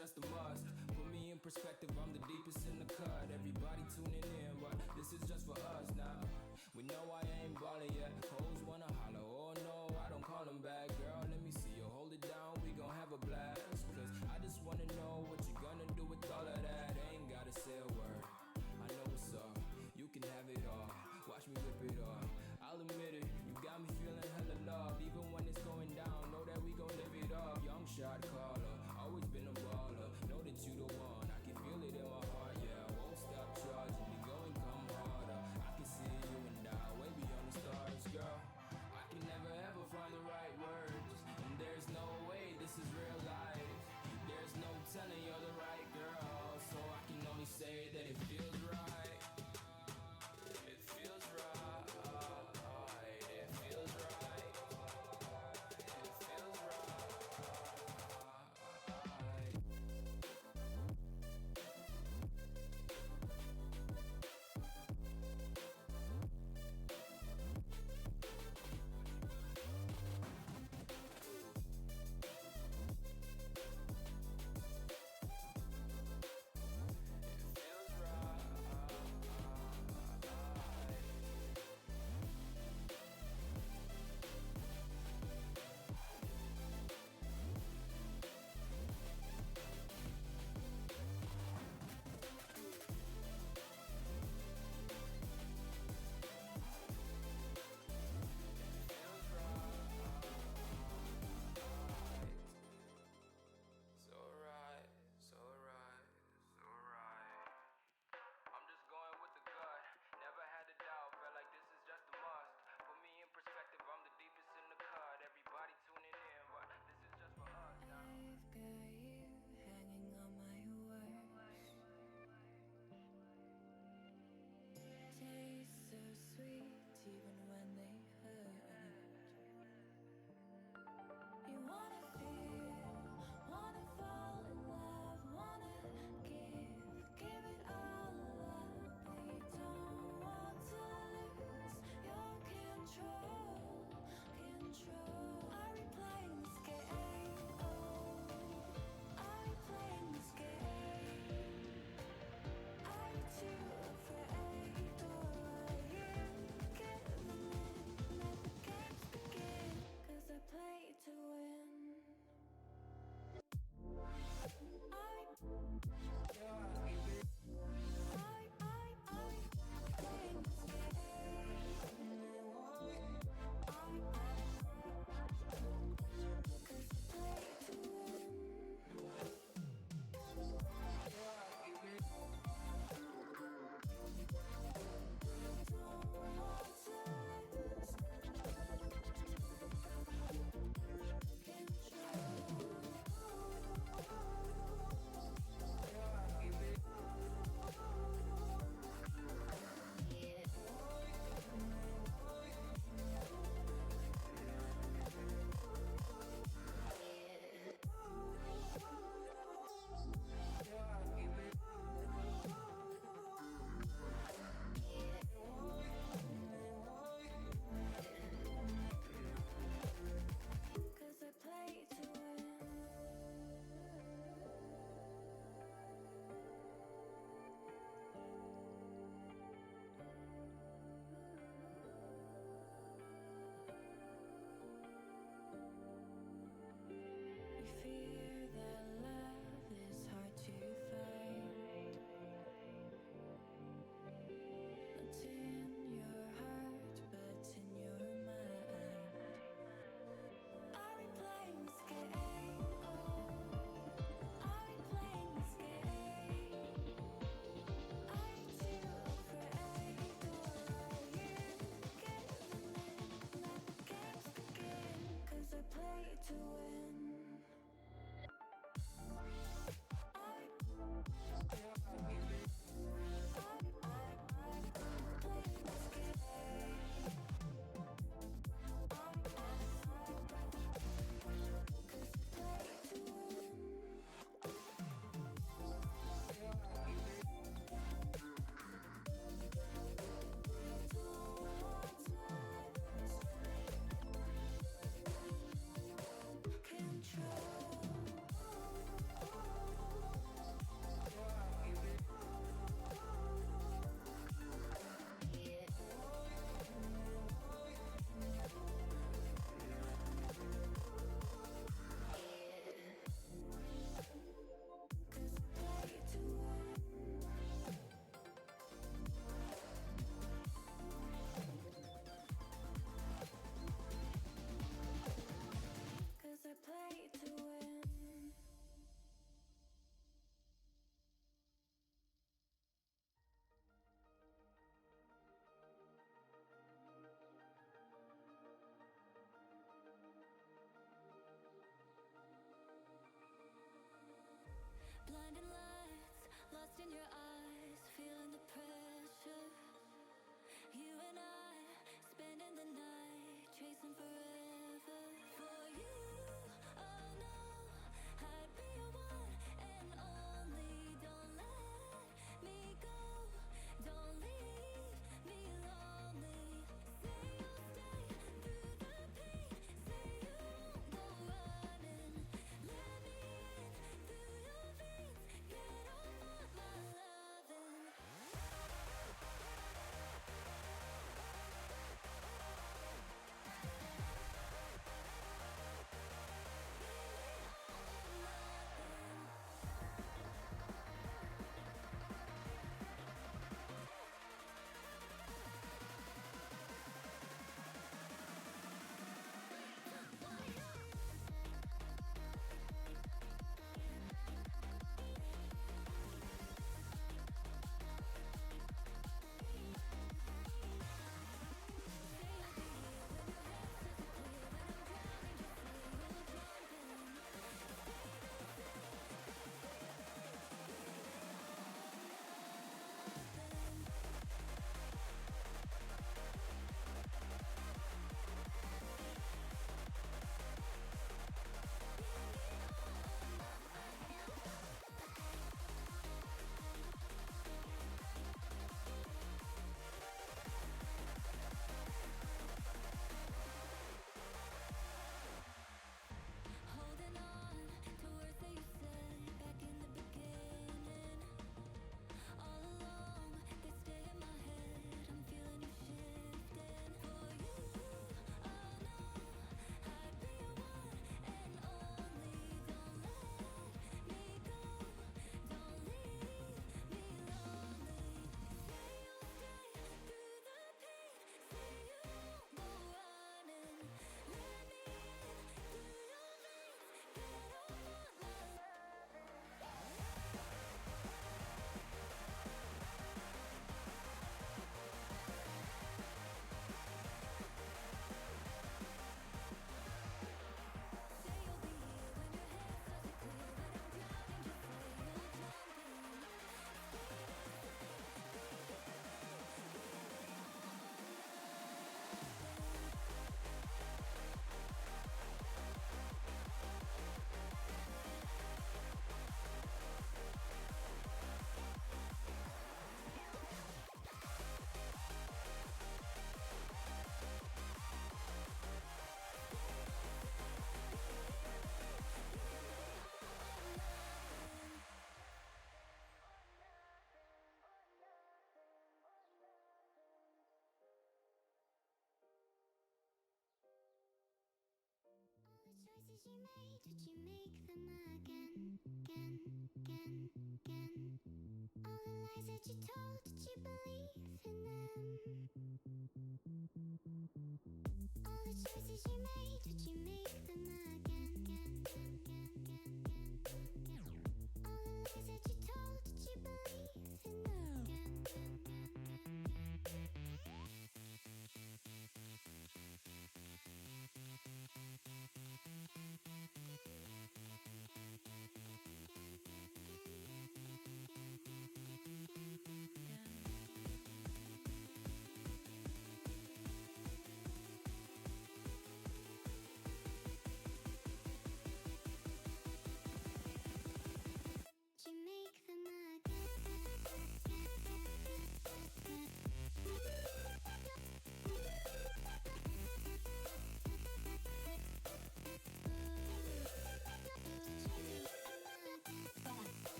just a must. Put me in perspective, I'm the deepest in the cut. Everybody tuning in, but this is just for us now. We know I ain't ballin' yet. Hoes wanna holler, oh no, I don't call them back. Girl, let me see you hold it down, we gon' have a blast. Cause I just wanna know what you gonna do with all of that. Ain't gotta say a word, I know what's up. You can have it all, watch me rip it off. I'll admit it, you got me feeling hella love. Even when it's going down, know that we gon' live it up. Young shot caller, always been a baller. Know that you the one, I can feel it in my heart. Yeah, I won't stop charging, we go and come harder. I can see you and I, way beyond the stars, girl.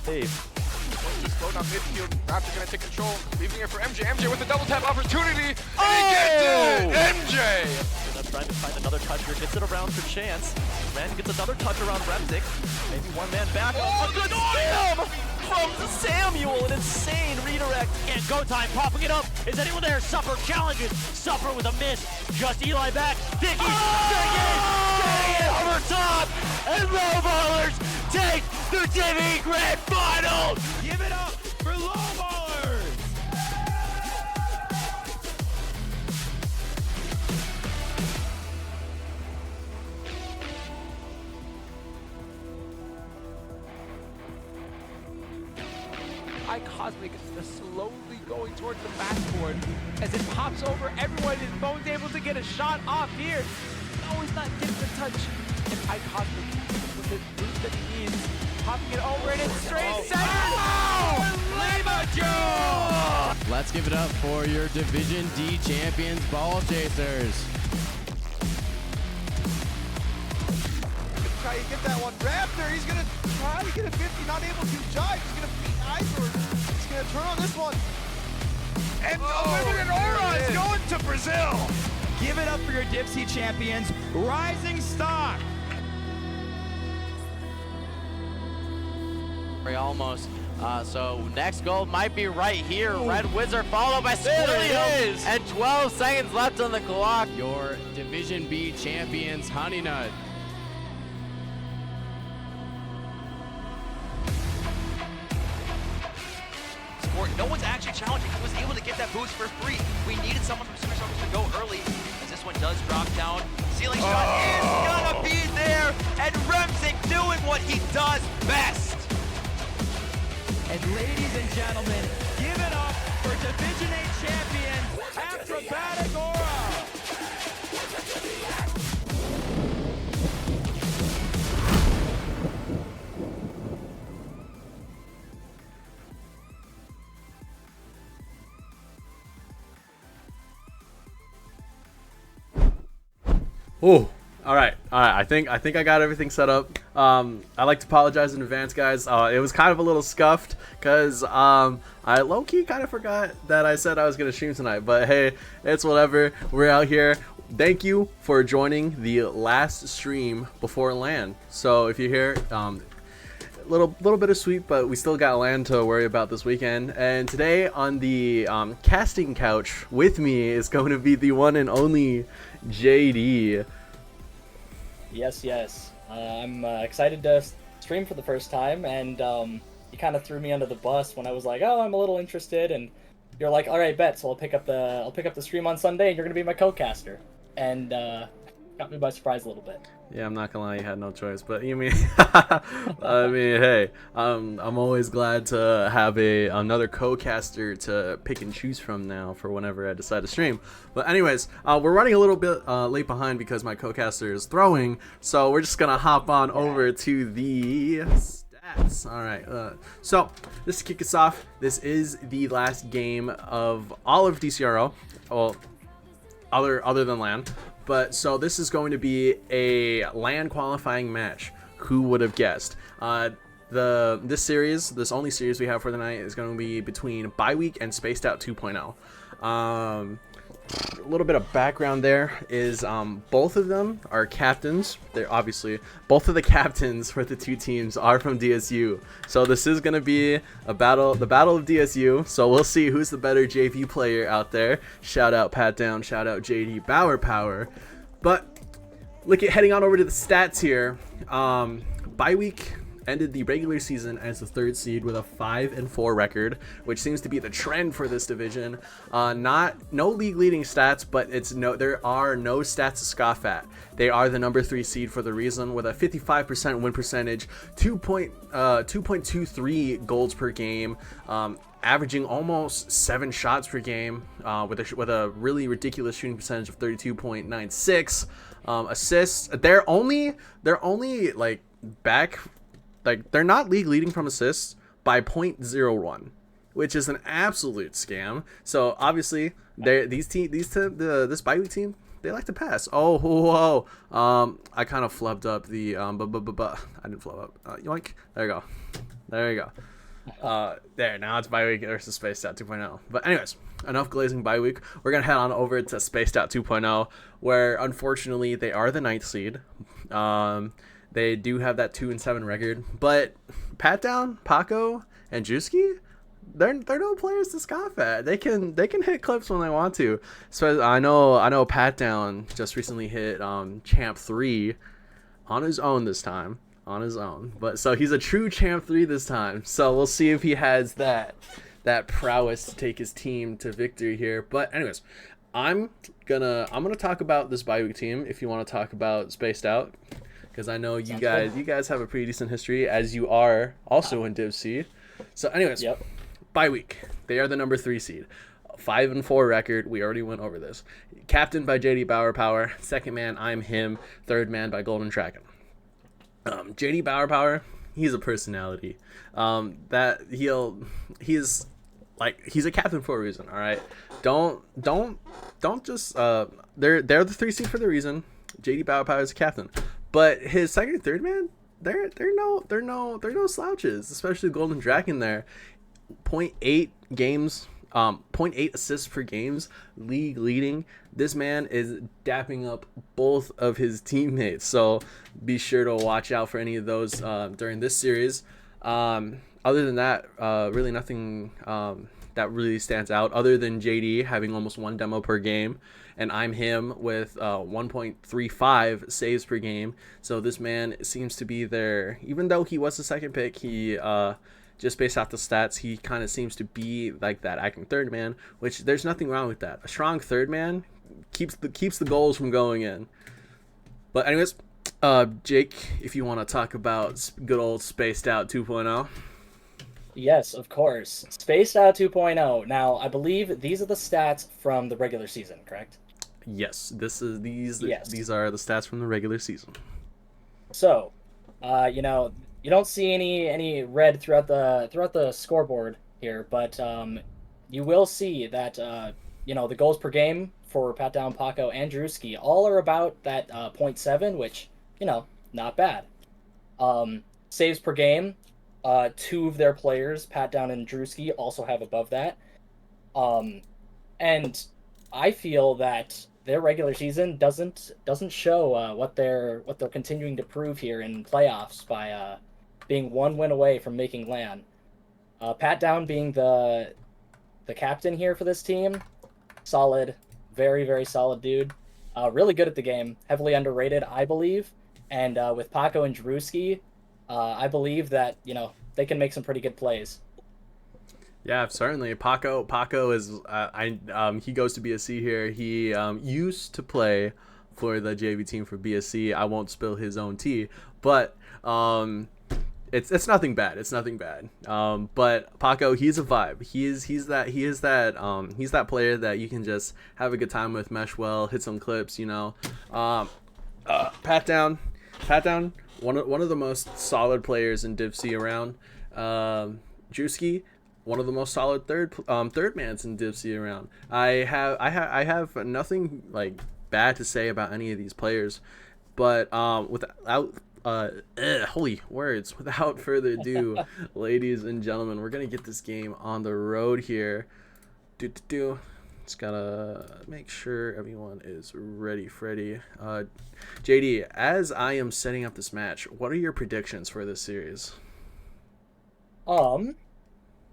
save. He's slowed down midfield. Raptor gonna take control, leaving it for MJ. MJ with a double tap opportunity, and he gets it! MJ! Trying to find another toucher, gets it around for Chance. Ren gets another touch around Remzik. Maybe one man back. A good slam from Samuel, an insane redirect. And go time, popping it up. Is anyone there? Suffer challenges. Suffer with a miss. Just Eli back. Dickey getting it over top. And Low Ballers take the TV Grand Final. Give it up for Low Ballers! Cosmic slowly going towards the backboard as it pops over everyone, and Bone's able to get a shot off here. No, he's not getting the touch. And Cosmic with the boost that he needs, popping it over and it's straight center. Let's give it up for your Division D champions, Ball Chasers. Try to get that one. Raptor, he's gonna try to get a 50, not able to. Jive, he's gonna beat Iceberg. He's gonna turn on this one. And Unlimited Aura is going to Brazil. Give it up for your Dipsy champions, Rising Star. Almost. So next goal might be right here. Red Wizard followed by Squilliam. And 12 seconds left on the clock. Your Division B champions, Honey Nut. No one's actually challenging. He was able to get that boost for free. We needed someone from Super Service to go early, as this one does drop down. Ceiling shot is gonna be there, and Remzik doing what he does best. And ladies and gentlemen, give it up for Division A champion, Acrobatic Aura. Oh, all right. I think I got everything set up. I'd like to apologize in advance, guys. It was kind of a little scuffed because I low-key kind of forgot that I said I was gonna stream tonight. But hey, it's whatever. We're out here. Thank you for joining the last stream before LAN. So if you're here, little bit of sweet, but we still got LAN to worry about this weekend. And today on the casting couch with me is going to be the one and only JD. Yes. I'm excited to stream for the first time, and you kind of threw me under the bus when I was like, "Oh, I'm a little interested," and you're like, "All right, bet." So I'll pick up the stream on Sunday, and you're gonna be my co-caster, and got me by surprise a little bit. Yeah, I'm not gonna lie, you had no choice. But you mean, I mean, hey, I'm always glad to have another co-caster to pick and choose from now for whenever I decide to stream. But anyways, we're running a little bit late behind because my co-caster is throwing, so we're just gonna hop on over to the stats. All right, so just to kick us off, this is the last game of all of Dcrl, well, other than LAN. But so this is going to be a LAN qualifying match. Who would have guessed? This only series we have for the night is going to be between Bye Week and Spaced Out 2.0. A little bit of background there is both of them are captains. They're obviously both of the captains for the two teams are from DSU. So this is going to be the battle of DSU. So we'll see who's the better JV player out there. Shout out Pat Down, shout out JD Bauer Power. But heading on over to the stats here. Bye Week ended the regular season as the 3rd seed with a 5-4 record, which seems to be the trend for this division. No league leading stats, but there are no stats to scoff at. They are the number 3 seed for the reason, with a 55% win percentage, 2.23 goals per game, averaging almost 7 shots per game, with a really ridiculous shooting percentage of 32.96. Assists. They're only like back. Like, they're not league leading from assists by 0.01, which is an absolute scam. So obviously, this Bye Week team, they like to pass. Oh, whoa. I kind of flubbed up the I didn't flub up. Yoink. There you go. There, now it's bye week versus Spaced Out 2.0. But anyways, enough glazing bye week. We're gonna head on over to Spaced Out 2.0, where unfortunately they are the 9th seed. They do have that 2-7 record, but Pat Down, Paco, and Drewski, they're no players to scoff at. They can hit clips when they want to. So I know Pat Down just recently hit Champ 3 on his own this time. On his own, but so he's a true Champ 3 this time. So we'll see if he has that prowess to take his team to victory here. But anyways, I'm gonna talk about this bye week team. If you want to talk about Spaced Out, because I know you guys have a pretty decent history, as you are also in Div C. So anyways, bye week, they are the number 3 seed. 5-4 record. We already went over this. Captained by JD Bauer Power. Second man, I'm him. Third man by Golden Dragon. JD Bauer Power, he's a personality. He's a captain for a reason. All right, don't just they're the 3 seed for the reason. JD Bauer Power is a captain, but his second and third man, they're no slouches, especially Golden Dragon there. 0.8 games. 0.8 assists per games, league leading. This man is dapping up both of his teammates, so be sure to watch out for any of those during this series. Other than that, really nothing that really stands out other than JD having almost 1 demo per game, and I'm him with 1.35 saves per game. So this man seems to be there, even though he was the second pick. He just based off the stats, he kind of seems to be like that acting third man, which there's nothing wrong with that. A strong third man keeps the goals from going in. But anyways, Jake, if you want to talk about good old Spaced Out 2.0. Yes, of course. Spaced Out 2.0. Now, I believe these are the stats from the regular season, correct? Yes, these are the stats from the regular season. So, you don't see any red throughout the scoreboard here, but you will see that the goals per game for Pat Down, Paco, and Drewski all are about that 0.7, which not bad. Saves per game, 2 of their players, Pat Down and Drewski, also have above that. And I feel that their regular season doesn't show what they're continuing to prove here in playoffs by being 1 win away from making LAN. Pat Down being the captain here for this team, solid, very, very solid dude. Really good at the game, heavily underrated, I believe. And with Paco and Drewski, I believe that they can make some pretty good plays. Yeah, certainly. Paco is he goes to BSC here. He used to play for the JV team for BSC. I won't spill his own tea, but it's nothing bad. It's nothing bad. But Paco, he's a vibe. He's that player that you can just have a good time with, mesh well, hit some clips. Pat Down, one of the most solid players in Div C around. Drewski, one of the most solid third mans in Div C around. I have nothing like bad to say about any of these players, but without holy words, without further ado, ladies and gentlemen, we're gonna get this game on the road here. Just gotta make sure everyone is ready. Freddy, JD, as I am setting up this match, what are your predictions for this series?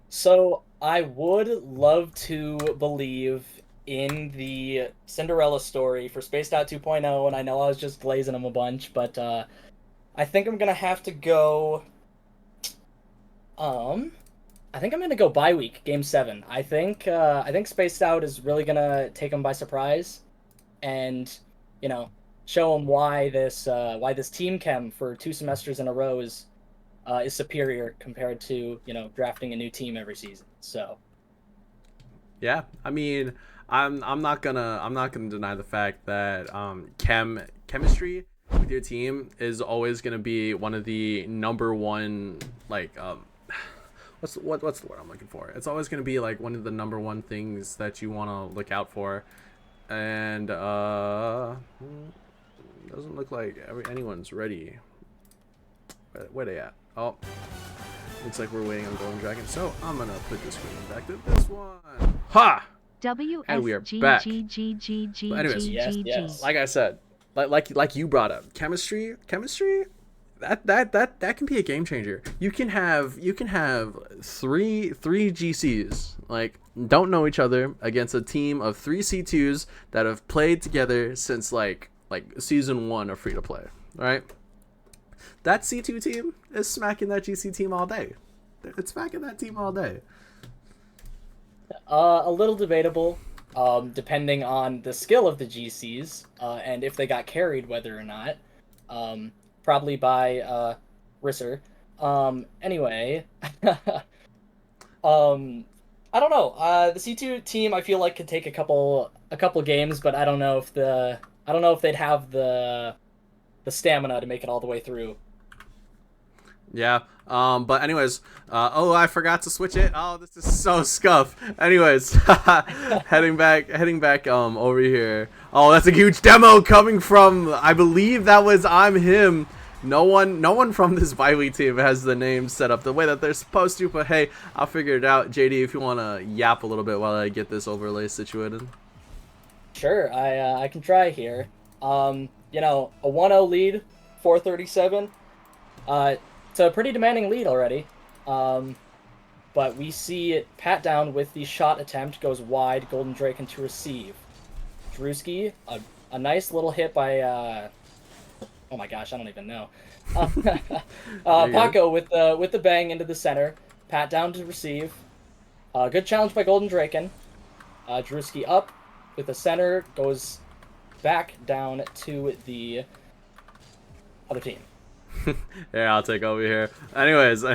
So I would love to believe in the Cinderella story for Spaced Out 2.0, and I know I was just glazing them a bunch, but I think I'm gonna have to go. I think I'm gonna go bye week, Game 7. I think Spaced Out is really gonna take them by surprise, and show them why this team chem for 2 semesters in a row is superior compared to drafting a new team every season. So yeah, I mean, I'm not gonna deny the fact that chemistry with your team is always gonna be one of the number one, like what's the word I'm looking for? It's always gonna be like one of the number one things that you want to look out for, and doesn't look like anyone's ready. Where they at? Oh, Looks like we're waiting on Golden Dragon, so I'm gonna put the screen back to this one. Ha! And we are back. But anyways, Yes. like I said, like you brought up, chemistry, that can be a game changer. You can have three GCs like don't know each other against a team of 3 C2s that have played together since like season 1 of free to play, right? That C2 team is smacking that GC team all day. It's smacking that team all day. A little debatable, depending on the skill of the GCs, and if they got carried, whether or not. Probably by Risser. Anyway, I don't know. The C2 team I feel like could take a couple games, but I don't know if they'd have the stamina to make it all the way through. Yeah. But anyways, oh, I forgot to switch it. Oh, this is so scuff. Anyways, heading back over here. Oh, that's a huge demo coming from, I believe that was I'm Him. No one from this bye-week team has the name set up the way that they're supposed to, but hey, I'll figure it out. JD, if you want to yap a little bit while I get this overlay situated. Sure, I can try here. You know, a 1-0 lead, 437. It's a pretty demanding lead already. But we see it pat down with the shot attempt, goes wide, Golden Draken to receive. Drewski, a nice little hit by, oh my gosh, I don't even know. Paco with the bang into the center, pat down to receive. Good challenge by Golden Draken. Drewski up with the center, goes back down to the other team. Yeah, I'll take over here. Anyways, try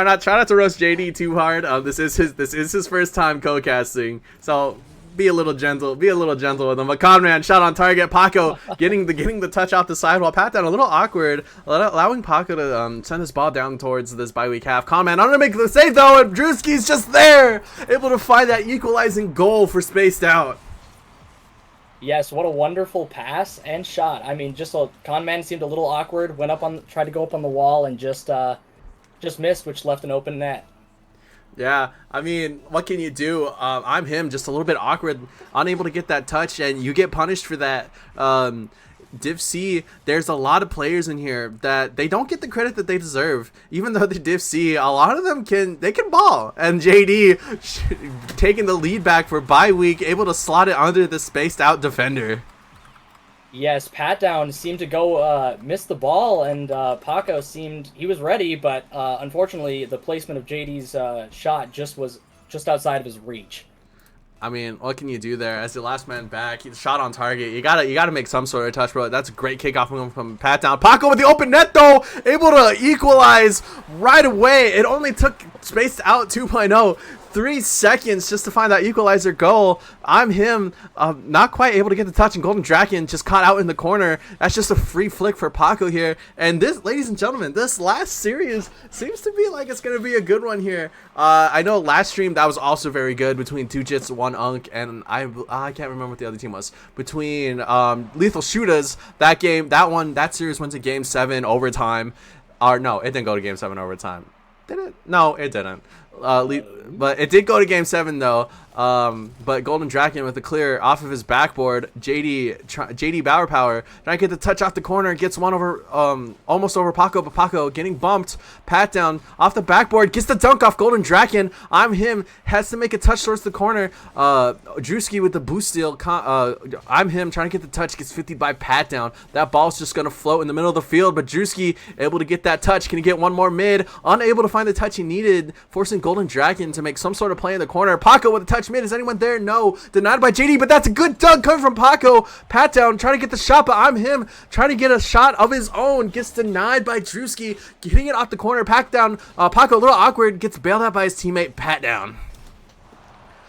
not to roast JD too hard. This is his first time co-casting, so be a little gentle with him. But Conman, shot on target. Paco getting the touch off the side while pat down a little awkward, allowing Paco to send his ball down towards this bye week half. Conman, I'm gonna make the save though, and Drewski's just there, able to find that equalizing goal for spaced out. Yes, what a wonderful pass and shot. I mean, Conman seemed a little awkward, tried to go up on the wall and just missed, which left an open net. Yeah, I mean, what can you do? I'm Him, just a little bit awkward, unable to get that touch, and you get punished for that. Div C, there's a lot of players in here that they don't get the credit that they deserve. Even though the Div C, a lot of them can ball. And JD taking the lead back for bye week, able to slot it under the spaced out defender. Yes, pat down seemed to go miss the ball, and Paco seemed he was ready, but unfortunately the placement of JD's shot was just outside of his reach. I mean, what can you do there? As the last man back, he shot on target. You gotta make some sort of touch, bro. That's a great kickoff from pat down. Paco with the open net though, able to equalize right away. It only took spaced out 2.0. 3 seconds just to find that equalizer goal. I'm Him, not quite able to get the touch, and Golden Draken just caught out in the corner. That's just a free flick for Paco here. And this, ladies and gentlemen, this last series seems to be like it's going to be a good one here. I know last stream that was also very good between 2 Jits, 1 Unk, and I can't remember what the other team was. Between Lethal Shooters, that series went to Game 7 overtime. Or no, it didn't go to Game 7 overtime. Did it? No, it didn't. But it did go to Game 7 though. But Golden Draken with a clear off of his backboard. JD Bauer Power trying to get the touch off the corner, gets one over, almost over Paco, but Paco getting bumped. Pat down off the backboard, gets the dunk off Golden Draken. I'm Him, has to make a touch towards the corner. Drewski with the boost steal. I'm Him trying to get the touch, gets 50 by pat down. That ball's just gonna float in the middle of the field, but Drewski able to get that touch. Can he get one more mid? Unable to find the touch he needed, forcing Golden Draken to make some sort of play in the corner. Paco with a touch mid. Is anyone there? No. Denied by JD, but that's a good dunk coming from Paco. Pat down, trying to get the shot, but I'm Him trying to get a shot of his own. Gets denied by Drewski, getting it off the corner. Pat down. Paco a little awkward, gets bailed out by his teammate. Pat down.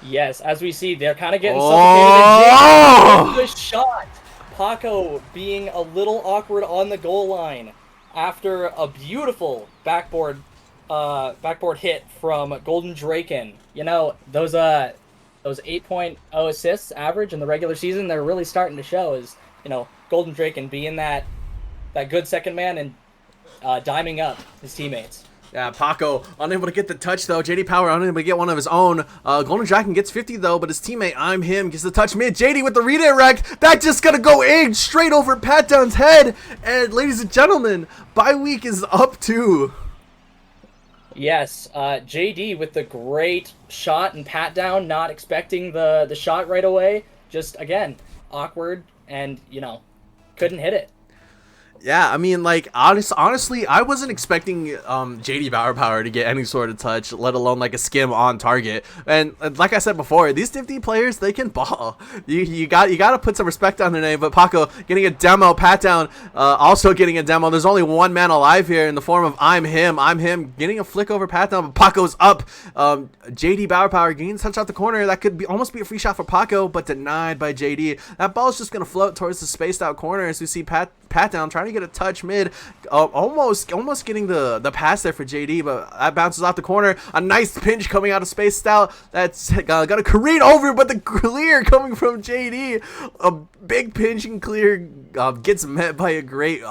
Yes, as we see, they're kind of getting suffocated. The shot. Paco being a little awkward on the goal line after a beautiful backboard hit from Golden Draken. You know, those 8.0 assists average in the regular season, they're really starting to show as, you know, Golden Draken being that good second man and diming up his teammates. Yeah, Paco unable to get the touch though. JD Power unable to get one of his own. Golden Dragon gets 50 though, but his teammate I'm Him gets the touch mid. JD with the redirect. That just gonna go in straight over Pat Down's head. And ladies and gentlemen, bye week is up too. Yes, JD with the great shot and pat down, not expecting the shot right away. Just again, awkward and couldn't hit it. Yeah, I mean, like, honestly, I wasn't expecting JD Power to get any sort of touch, let alone, like, a skim on target. And like I said before, these 50 players, they can ball. You got to put some respect on their name. But Paco getting a demo, Pat Down also getting a demo. There's only one man alive here in the form of I'm Him getting a flick over Pat Down, but Paco's up. JD Power getting touch out the corner. That could almost be a free shot for Paco, but denied by JD. That ball's just going to float towards the spaced out corner as we see Pat Down trying to get a touch mid, almost getting the pass there for JD, but that bounces off the corner. A nice pinch coming out of spaced out. That's gonna careen over, but the clear coming from JD, a big pinch and clear gets met by a great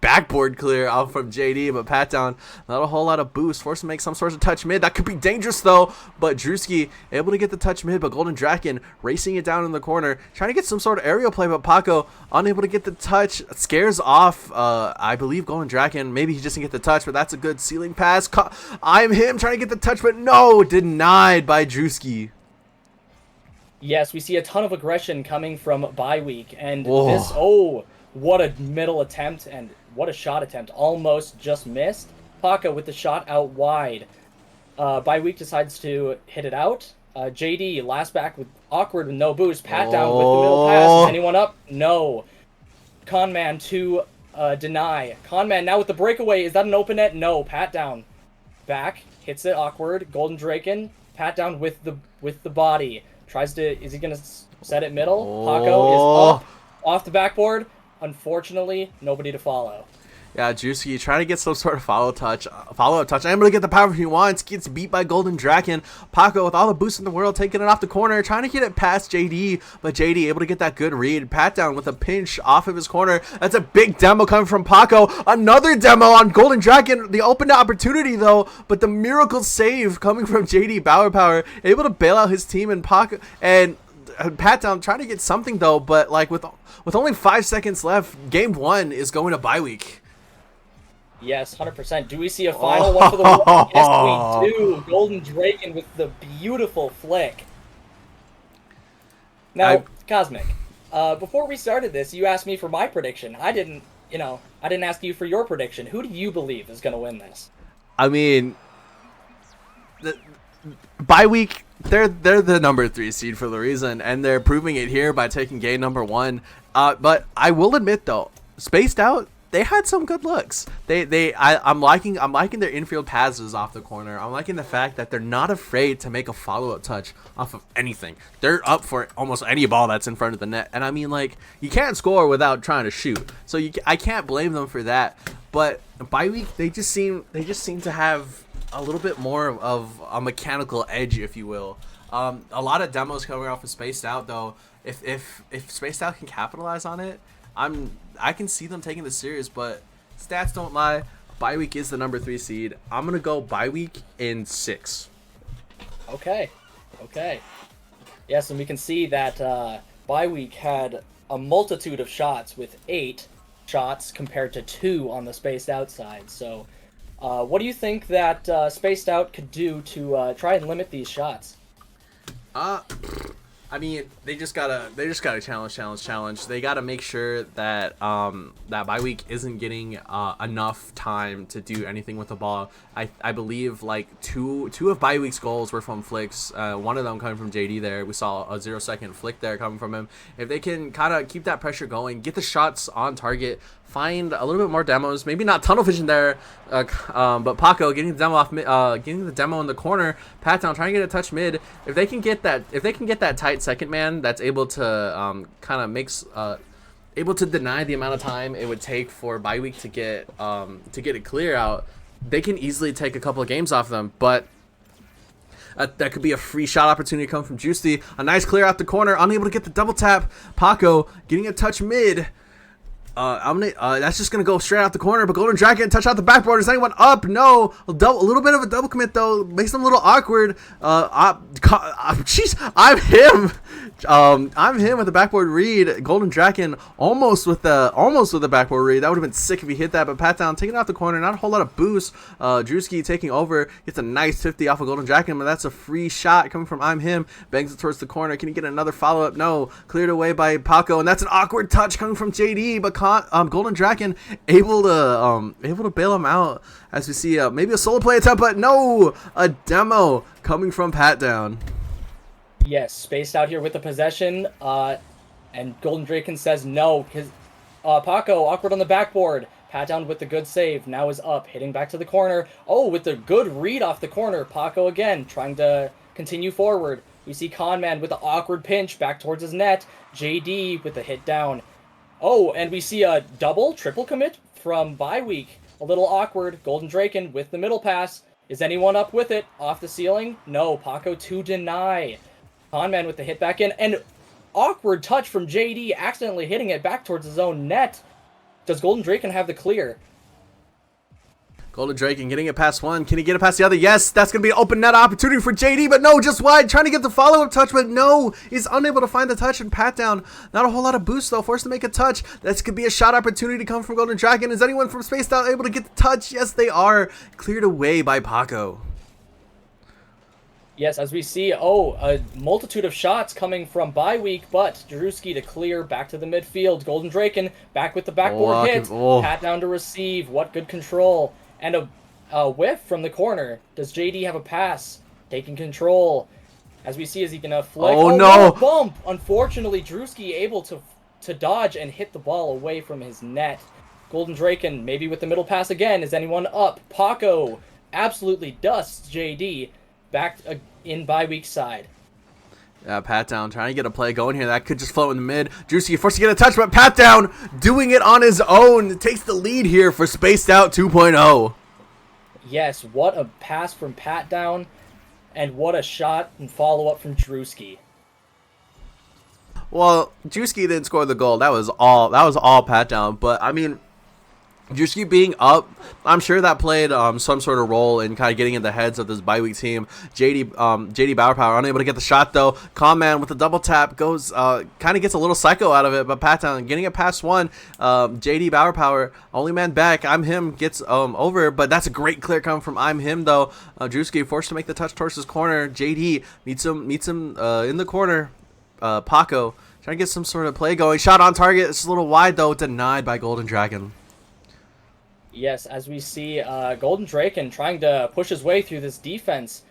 backboard clear out from JD, but Pat Down not a whole lot of boost, forced to make some sort of touch mid. That could be dangerous though, but Drewski able to get the touch mid, but Golden Dragon racing it down in the corner, trying to get some sort of aerial play, but Paco unable to get the touch, scares off I believe Golden Dragon. Maybe he just didn't get the touch, but that's a good ceiling pass. I'm Him trying to get the touch, but no, denied by Drewski. Yes, we see a ton of aggression coming from bye week, and what a middle attempt and what a shot attempt. Almost just missed. Paco with the shot out wide. Bye week decides to hit it out. JD last back with awkward with no boost. Pat Down with the middle pass. Anyone up? No. Conman to deny. Conman now with the breakaway. Is that an open net? No. Pat Down back hits it awkward. Golden Draken. Pat Down with the body. Tries to. Is he gonna set it middle? Paco is off the backboard. Unfortunately, nobody to follow. Yeah, Juicy trying to get some sort of follow-up touch. I'm going to get the power he wants. Gets beat by Golden Dragon. Paco with all the boost in the world, taking it off the corner, trying to get it past JD, but JD able to get that good read. Pat Down with a pinch off of his corner. That's a big demo coming from Paco. Another demo on Golden Dragon. The open opportunity though, but the miracle save coming from JD Power, able to bail out his team, and Paco and Pat Down trying to get something though, but like with only 5 seconds left, game 1 is going to bye week. Yes, 100%. Do we see a final one for the win? Yes, we do. Golden Dragon with the beautiful flick. Now, Cosmic, before we started this, you asked me for my prediction. I didn't ask you for your prediction. Who do you believe is going to win this? I mean, bye week, they're the number 3 seed for the reason, and they're proving it here by taking game number 1. But I will admit though, spaced out, they had some good looks. I'm liking their infield passes off the corner. I'm liking the fact that they're not afraid to make a follow-up touch off of anything. They're up for almost any ball that's in front of the net. And I mean, like, you can't score without trying to shoot. So I can't blame them for that. But bye week, they just seem to have a little bit more of a mechanical edge, if you will. A lot of demos coming off of Spaced Out though. If Spaced Out can capitalize on it, I can see them taking this serious, but stats don't lie. Bye week is the number 3 seed. I'm gonna go bye week in 6. Okay. Yes, and we can see that bye week had a multitude of shots with 8 shots compared to 2 on the spaced out side. So, what do you think that spaced out could do to try and limit these shots? I mean, they just gotta challenge. They gotta make sure that that bye week isn't getting enough time to do anything with the ball. I believe like two of bye week's goals were from flicks. One of them coming from JD. There we saw a 0-second flick there coming from him. If they can kind of keep that pressure going, get the shots on target, find a little bit more demos, maybe not tunnel vision there, but Paco getting the demo getting the demo in the corner. Pat Down trying to get a touch mid. If they can get that tight second man that's able to able to deny the amount of time it would take for bye week to get it clear out, they can easily take a couple of games off them. But that could be a free shot opportunity coming from Juicy. A nice clear out the corner, unable to get the double tap. Paco getting a touch mid. That's just gonna go straight out the corner, but Golden Dragon touch out the backboard. Is anyone up? No. A little bit of a double commit though, makes them a little awkward. Jeez, I'm him. I'm him with the backboard read. Golden Dragon almost with the backboard read. That would have been sick if he hit that, but Pat Down taking it off the corner, not a whole lot of boost. Drewski taking over, gets a nice 50 off of Golden Dragon, but that's a free shot coming from I'm him. Bangs it towards the corner. Can he get another follow up? No. Cleared away by Paco, and that's an awkward touch coming from JD, but Golden Dragon able to bail him out as we see maybe a solo play attempt, but no, a demo coming from Pat Down. Yes, spaced out here with the possession, and Golden Draken says no, because Paco, awkward on the backboard. Pat Down with the good save, now is up, hitting back to the corner. Oh, with the good read off the corner, Paco again, trying to continue forward. We see Conman with the awkward pinch back towards his net. JD with the hit down. Oh, and we see a triple commit from bye week. A little awkward. Golden Draken with the middle pass. Is anyone up with it? Off the ceiling? No, Paco to deny. Conman with the hit back in, and awkward touch from JD, accidentally hitting it back towards his own net. Does Golden Draken have the clear? Golden Draken getting it past one. Can he get it past the other? Yes, that's going to be an open net opportunity for JD, but no, just wide. Trying to get the follow-up touch, but no. He's unable to find the touch, and Pat Down, not a whole lot of boost, though. Forced to make a touch. This could be a shot opportunity to come from Golden Dragon. Is anyone from Spaced Out able to get the touch? Yes, they are. Cleared away by Paco. Yes, as we see, a multitude of shots coming from bye week, but Drewski to clear back to the midfield. Golden Draken back with the backboard hit. Pat Down to receive. What good control. And a whiff from the corner. Does JD have a pass? Taking control. As we see, is he going to flick? Oh, no. Bump. Unfortunately, Drewski able to dodge and hit the ball away from his net. Golden Draken maybe with the middle pass again. Is anyone up? Paco absolutely dusts JD back in bye week side. Yeah, Pat Down trying to get a play going here. That could just float in the mid. Drewski forced to get a touch, but Pat Down doing it on his own. Takes the lead here for Spaced Out 2.0. Yes, what a pass from Pat Down, and what a shot and follow-up from Drewski. Well, Drewski didn't score the goal. That was all Pat Down. But I mean, Drewski being up, I'm sure that played some sort of role in kind of getting in the heads of this bye week team. JD Bauer Power unable to get the shot though. Conman with the double tap goes kind of gets a little psycho out of it, but Pat Down getting it past one. JD Bauer Power only man back. I'm him gets over, but that's a great clear coming from I'm him though. Drewski forced to make the touch towards his corner. JD meets him in the corner. Paco trying to get some sort of play going. Shot on target. It's a little wide though. Denied by Golden Dragon. Yes, as we see Golden Draken trying to push his way through this defense,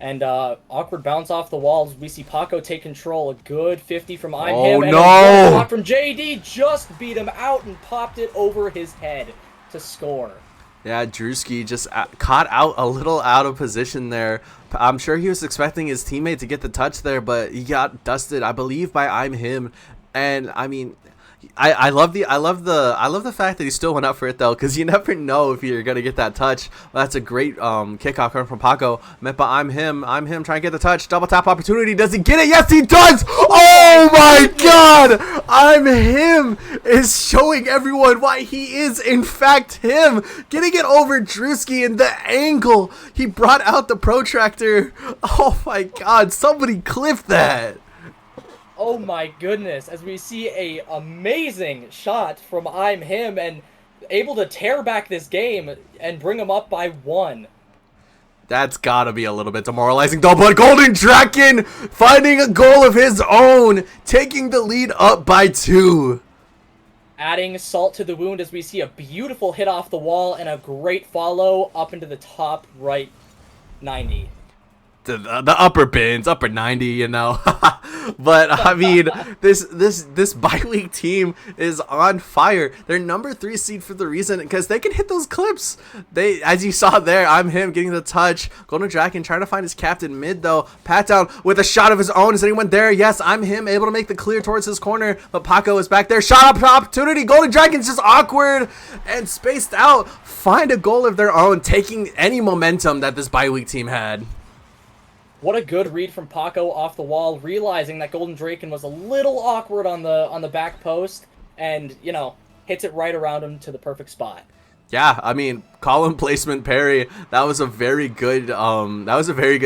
and awkward bounce off the walls. We see Paco take control. A good 50 from I'm him. And a shot from JD just beat him out and popped it over his head to score. Yeah, Drewski just caught out a little out of position there. I'm sure he was expecting his teammate to get the touch there, but he got dusted, I believe, by I'm him. And I mean, I love the fact that he still went up for it though, because you never know if you're gonna get that touch. Well, that's a great kickoff coming from Paco. Met by I'm him trying to get the touch. Double tap opportunity. Does he get it? Yes, he does. Oh my God! I'm him is showing everyone why he is in fact him. Getting it over Drewski in the angle. He brought out the protractor. Oh my God! Somebody clip that. Oh my goodness, as we see a amazing shot from I'm him and able to tear back this game and bring him up by 1. That's gotta be a little bit demoralizing though, but Golden Dragon finding a goal of his own, taking the lead up by 2. Adding salt to the wound as we see a beautiful hit off the wall and a great follow up into the top right 90. The upper bins, upper 90, you know. But I mean, this bye week team is on fire. They're number 3 seed for the reason because they can hit those clips. They, as you saw there, I'm him getting the touch. Golden Dragon trying to find his captain mid though. Pat Down with a shot of his own. Is anyone there? Yes, I'm him able to make the clear towards his corner, but Paco is back there. Shot up opportunity. Golden Dragon's just awkward and spaced out. Find a goal of their own, taking any momentum that this bye week team had. What a good read from Paco off the wall, realizing that Golden Draken was a little awkward on the back post, and you know, hits it right around him to the perfect spot. Yeah, I mean, column placement parry. That was a very good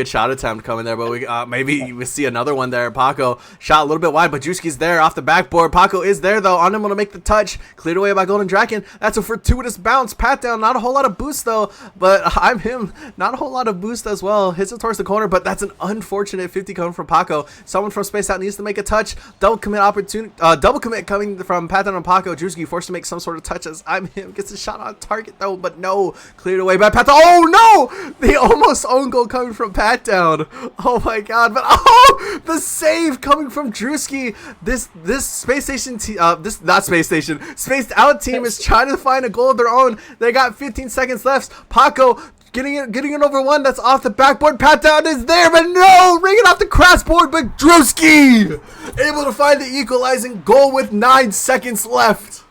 shot attempt coming there. But we maybe we see another one there. Paco shot a little bit wide, but Drewski's there off the backboard. Paco is there though, unable to make the touch. Cleared away by Golden Dragon. That's a fortuitous bounce. Pat down, not a whole lot of boost though. But I'm him, not a whole lot of boost as well. Hits it towards the corner, but that's an unfortunate 50 coming from Paco. Someone from Spaced Out needs to make a touch. Double commit opportunity. Double commit coming from Pat down and Paco. Drewski forced to make some sort of touch as I'm him gets a shot on target though, but no, cleared away by Pat. Oh no, the almost own goal coming from Pat down. Oh my god, but oh, the save coming from Drewski. This space station this not space station Spaced Out team is trying to find a goal of their own. They got 15 seconds left. Paco getting it over one. That's off the backboard. Pat down is there, but no, ring it off the cross board. But Drewski able to find the equalizing goal with 9 seconds left.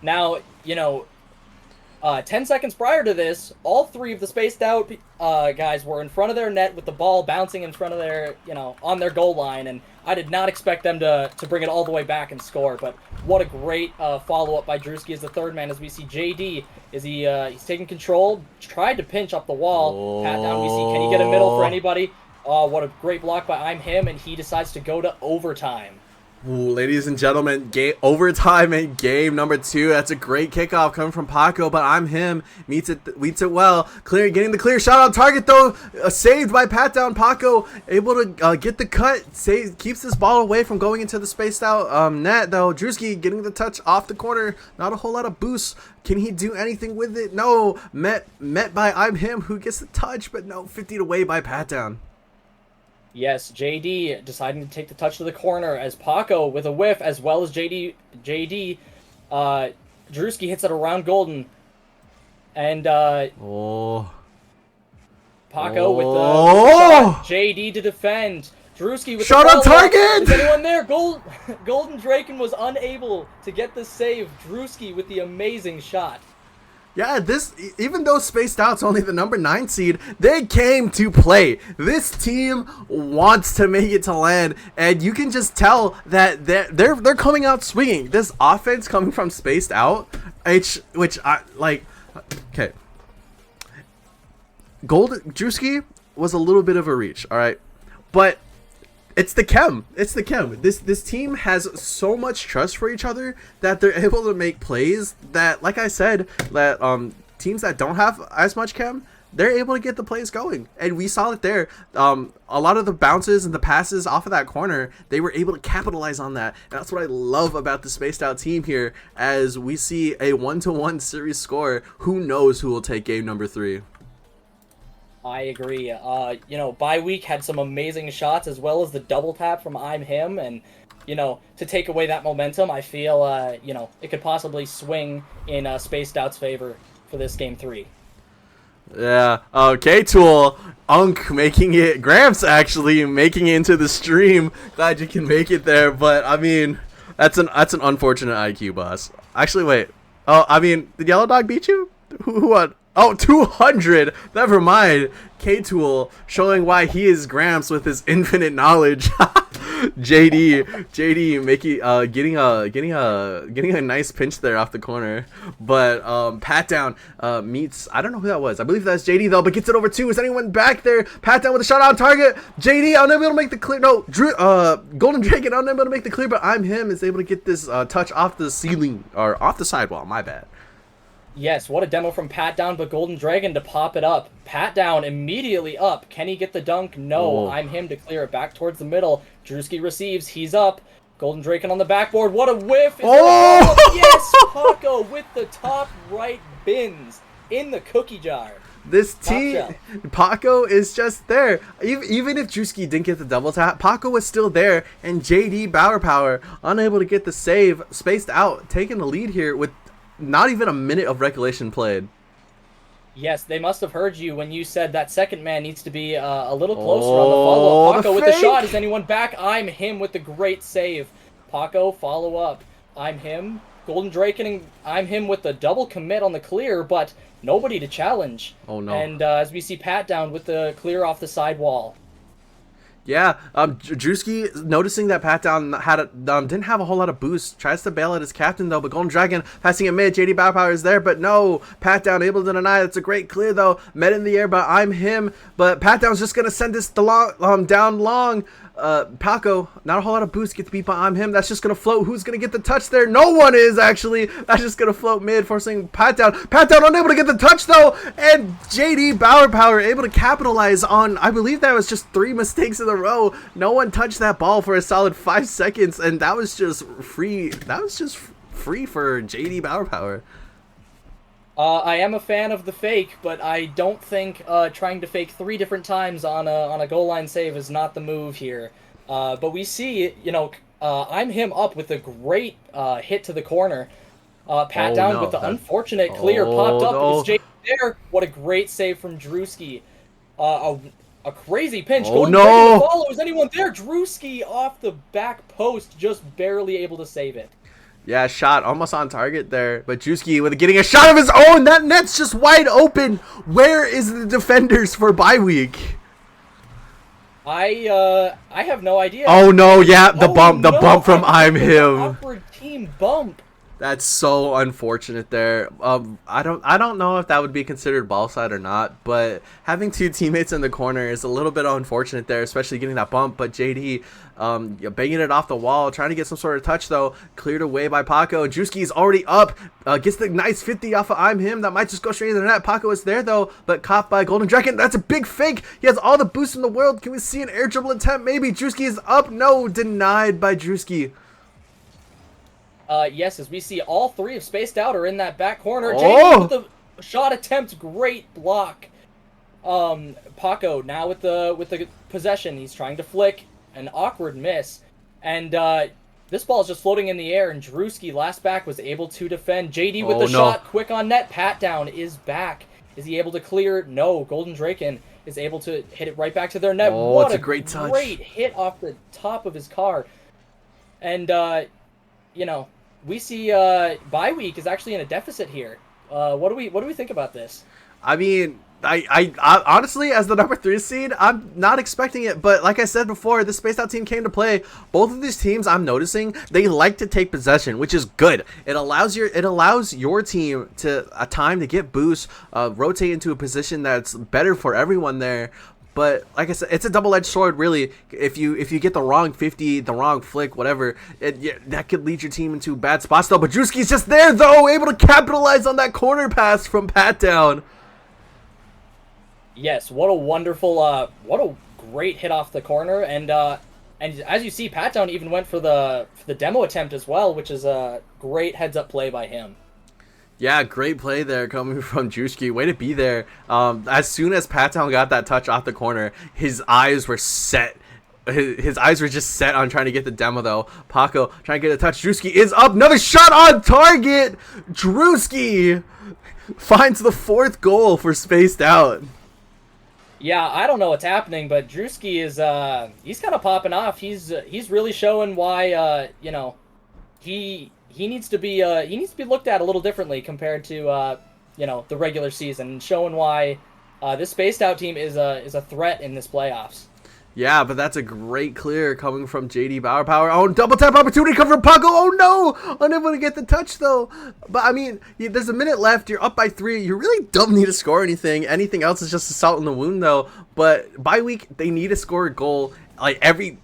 Now, you know, 10 seconds prior to this, all three of the Spaced Out guys were in front of their net with the ball bouncing in front of their, on their goal line, and I did not expect them to bring it all the way back and score. But what a great follow-up by Drewski as the third man, as we see JD, he's taking control, tried to pinch up the wall. Pat down, we see, can he get a middle for anybody? Oh, what a great block by I'm him, and he decides to go to overtime. Ooh, ladies and gentlemen, overtime in game number 2. That's a great kickoff coming from Paco, but I'm him. Meets it well. Getting the clear shot on target though. Saved by Pat down. Paco able to get the cut. Keeps this ball away from going into the Spaced Out net though. Drewski getting the touch off the corner. Not a whole lot of boost. Can he do anything with it? No. Met by I'm him, who gets the touch, but no. 50 away by Pat down. Yes, JD deciding to take the touch to the corner as Paco with a whiff, as well as JD. Drewski hits it around Golden. And Paco with the shot. JD to defend. Drewski with shot the on target! Is anyone there? Golden Draken was unable to get the save. Drewski with the amazing shot. Yeah, even though Spaced Out's only the number 9 seed, they came to play. This team wants to make it to land, and you can just tell that they're coming out swinging. This offense coming from Spaced Out, which I like. Okay, Drewski was a little bit of a reach, all right, but it's the chem. It's the chem. This team has so much trust for each other that they're able to make plays that, like I said, that teams that don't have as much chem, they're able to get the plays going. And we saw it there. A lot of the bounces and the passes off of that corner, they were able to capitalize on that. And that's what I love about the Spaced Out team here, as we see a 1-1 series score. Who knows who will take game number 3? I agree. Bye week had some amazing shots, as well as the double tap from I'm him, and to take away that momentum, I feel it could possibly swing in Spaced Out's favor for this game 3. Yeah. K-Tool, making it. Gramps actually making it into the stream. Glad you can make it there, but I mean, that's an unfortunate IQ, boss. Actually, wait. Oh, I mean, did Yellow Dog beat you? Who won? Oh, 200. Never mind. K-Tool showing why he is Gramps with his infinite knowledge. JD making getting a nice pinch there off the corner, but Pat down meets, I don't know who that was. I believe that's JD though, but gets it over 2. Is anyone back there? Pat down with a shot on target. JD unable to make the clear. No, Golden Dragon unable to make the clear, but I'm him is able to get this touch off the ceiling or off the sidewall. My bad. Yes, what a demo from Pat down, but Golden Dragon to pop it up. Pat down immediately up. Can he get the dunk? No. I'm him to clear it back towards the middle. Drewski receives. He's up. Golden Dragon on the backboard. What a whiff! Yes, Paco with the top right bins in the cookie jar. This team, Paco is just there. Even if Drewski didn't get the double tap, Paco was still there, and JD Power unable to get the save. Spaced Out taking the lead here with not even a minute of regulation played. Yes, they must have heard you when you said that second man needs to be a little closer on the follow-up. Paco with the shot. Is anyone back? I'm him with the great save. Paco, follow up. I'm him. Golden Drake and I'm him with the double commit on the clear, but nobody to challenge. Oh, no. And as we see Pat down with the clear off the side wall. Yeah, Drewski noticing that Pat Down didn't have a whole lot of boost, tries to bail out his captain though, but Golden Dragon passing it mid, JD Power is there, but no, Pat Down able to deny. That's a great clear though, met in the air, but I'm him, but Pat Down's just gonna send this down long. Paco, not a whole lot of boost, gets beat by I'm him. That's just gonna float. Who's gonna get the touch there? No one is actually. That's just gonna float mid, forcing Pat Down. Pat Down unable to get the touch though, and JD Power able to capitalize on. I believe that was just 3 mistakes in a row. No one touched that ball for a solid 5 seconds, and that was just free. That was just free for JD Power. I am a fan of the fake, but I don't think trying to fake 3 different times on a goal line save is not the move here. But we see, I'm him up with a great hit to the corner. Pat down with the unfortunate clear popped up. No. It's Jay there. What a great save from Drewski. A crazy pinch. Oh, Golden no. Dragon to follow. Is anyone there? Drewski off the back post, just barely able to save it. Yeah, shot almost on target there, but Drewski getting a shot of his own. That net's just wide open. Where is the defenders for bye week? I have no idea. Oh no, yeah, the bump from I'm him. Awkward team bump. That's so unfortunate there. I don't know if that would be considered ball side or not, but having 2 teammates in the corner is a little bit unfortunate there, especially getting that bump. But JD banging it off the wall, trying to get some sort of touch though, cleared away by Paco. Drewski's already up, gets the nice 50 off of I'm him. That might just go straight into the net. Paco is there though, but caught by Golden Dragon. That's a big fake. He has all the boost in the world. Can we see an air dribble attempt? Maybe. Drewski is up. No, denied by Drewski. Yes, as we see all 3 of Spaced Out are in that back corner. Oh! JD with the shot attempt, great block. Paco now with the possession. He's trying to flick, an awkward miss. And this ball is just floating in the air, and Drewski, last back, was able to defend. JD with the shot, quick on net. Pat down is back. Is he able to clear? No. Golden Draken is able to hit it right back to their net. Oh, what it's a great touch. Great hit off the top of his car. And, we see bye week is actually in a deficit here. What do we think about this? I mean, I honestly, as the number 3 seed, I'm not expecting it. But like I said before, the Spaced Out team came to play. Both of these teams, I'm noticing, they like to take possession, which is good. It allows your team to a time to get boost, rotate into a position that's better for everyone there. But like I said, it's a double-edged sword, really. If you get the wrong 50, the wrong flick, whatever, that could lead your team into bad spots, though. But Drewski's just there, though, able to capitalize on that corner pass from Pat Down. Yes, what a wonderful, what a great hit off the corner, and as you see, Pat Down even went for the demo attempt as well, which is a great heads-up play by him. Yeah, great play there coming from Drewski. Way to be there. As soon as Pat Down got that touch off the corner, his eyes were set. His eyes were just set on trying to get the demo, though. Paco trying to get a touch. Drewski is up. Another shot on target. Drewski finds the 4th goal for Spaced Out. Yeah, I don't know what's happening, but Drewski is he's kind of popping off. He's really showing why he needs to be looked at a little differently compared to the regular season, showing why this Spaced Out team is a threat in this playoffs. Yeah, but that's a great clear coming from JD Power. Oh, double tap opportunity coming from Paco. Oh no, unable to get the touch though. But I mean, there's a minute left. You're up by 3. You really don't need to score anything. Anything else is just a salt in the wound though. But bye week, they need to score a goal like every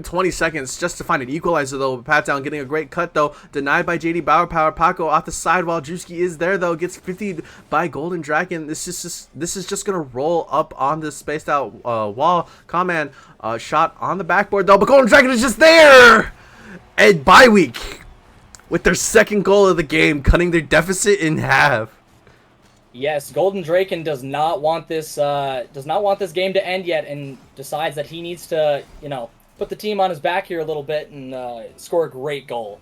20 seconds just to find an equalizer though. Pat Down getting a great cut though, denied by JD Power. Paco off the side while Drewski is there though, gets 50'd by Golden Dragon. This is just gonna roll up on this Spaced Out wall. Command shot on the backboard though, but Golden Dragon is just there. And bye week with their 2nd goal of the game, cutting their deficit in half. Yes, Golden Draken does not want this game to end yet, and decides that he needs to, put the team on his back here a little bit and score a great goal.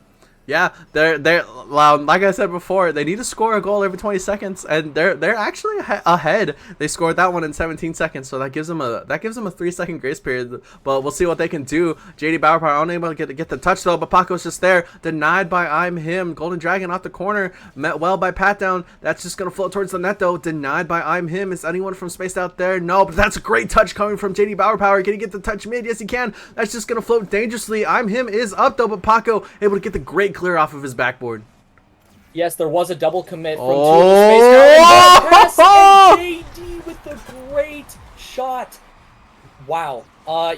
Yeah, they're like I said before, they need to score a goal every 20 seconds, and they're actually ahead. They scored that one in 17 seconds, so that gives them a 3-second grace period. But we'll see what they can do. JD Power unable to get the touch though, but Paco's just there, denied by I'm Him. Golden Dragon off the corner, met well by Pat Down. That's just gonna float towards the net though, denied by I'm Him. Is anyone from Spaced Out there? No, but that's a great touch coming from JD Power. Can he get the touch mid? Yes, he can. That's just gonna float dangerously. I'm Him is up though, but Paco able to get the great clear off of his backboard. Yes, there was a double commit from two of the Space Out, and JD with the great shot. Wow.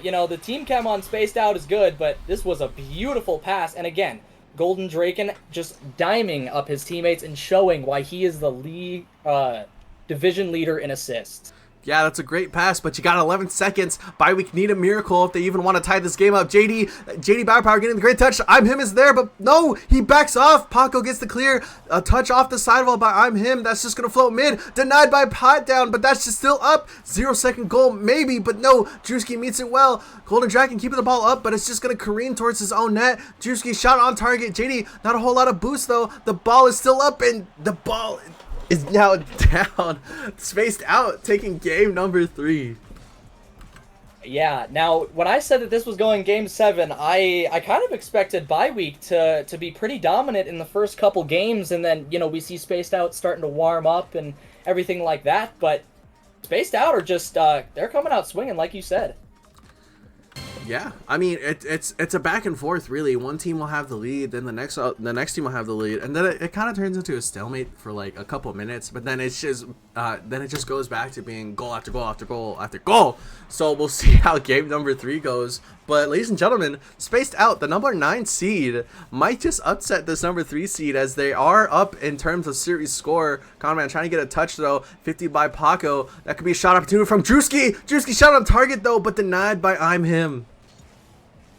You know, the team chem on Spaced Out is good, but this was a beautiful pass. And again, Golden Draken just diming up his teammates and showing why he is the league division leader in assists. Yeah, that's a great pass, but you got 11 seconds. Bi-Week need a miracle if they even want to tie this game up. JD Power getting the great touch. I'm Him is there, but no, he backs off. Paco gets the clear. A touch off the sidewall by I'm Him. That's just going to float mid. Denied by Pat Down, but that's just still up. 0-second goal, maybe, but no. Drewski meets it well. Golden Dragon keeping the ball up, but it's just going to careen towards his own net. Drewski shot on target. JD, not a whole lot of boost, though. The ball is still up, and the ball is now down. Spaced Out taking game number 3. Yeah, now when I said that this was going game 7, I kind of expected Bi-Week to be pretty dominant in the first couple games, and then, you know, we see Spaced Out starting to warm up and everything like that, but Spaced Out are just, they're coming out swinging like you said. Yeah, I mean it's a back and forth really. One team will have the lead, then the next team will have the lead, and then it kind of turns into a stalemate for like a couple minutes. But then it's just then it just goes back to being goal after goal after goal after goal. So we'll see how game number 3 goes. But ladies and gentlemen, Spaced Out, the number 9 seed, might just upset this number 3 seed as they are up in terms of series score. Conman trying to get a touch though, 50 by Paco. That could be a shot opportunity from Drewski. Drewski shot on target though, but denied by I'm Him.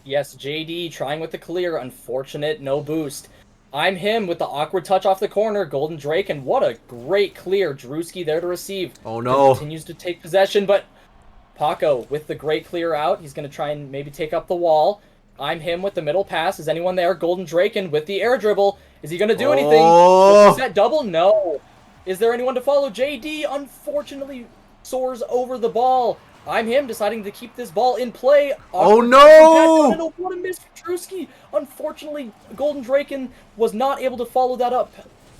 Yes, JD trying with the clear, unfortunate, no boost. I'm Him with the awkward touch off the corner, Golden Drake, and what a great clear. Drewski there to receive. Oh no. Continues to take possession, but Paco with the great clear out. He's going to try and maybe take up the wall. I'm Him with the middle pass. Is anyone there? Golden Draken with the air dribble. Is he going to do anything? Is that double? No. Is there anyone to follow? JD unfortunately soars over the ball. I'm Him deciding to keep this ball in play. Oh no! What a miss for Drewski. Unfortunately, Golden Draken was not able to follow that up.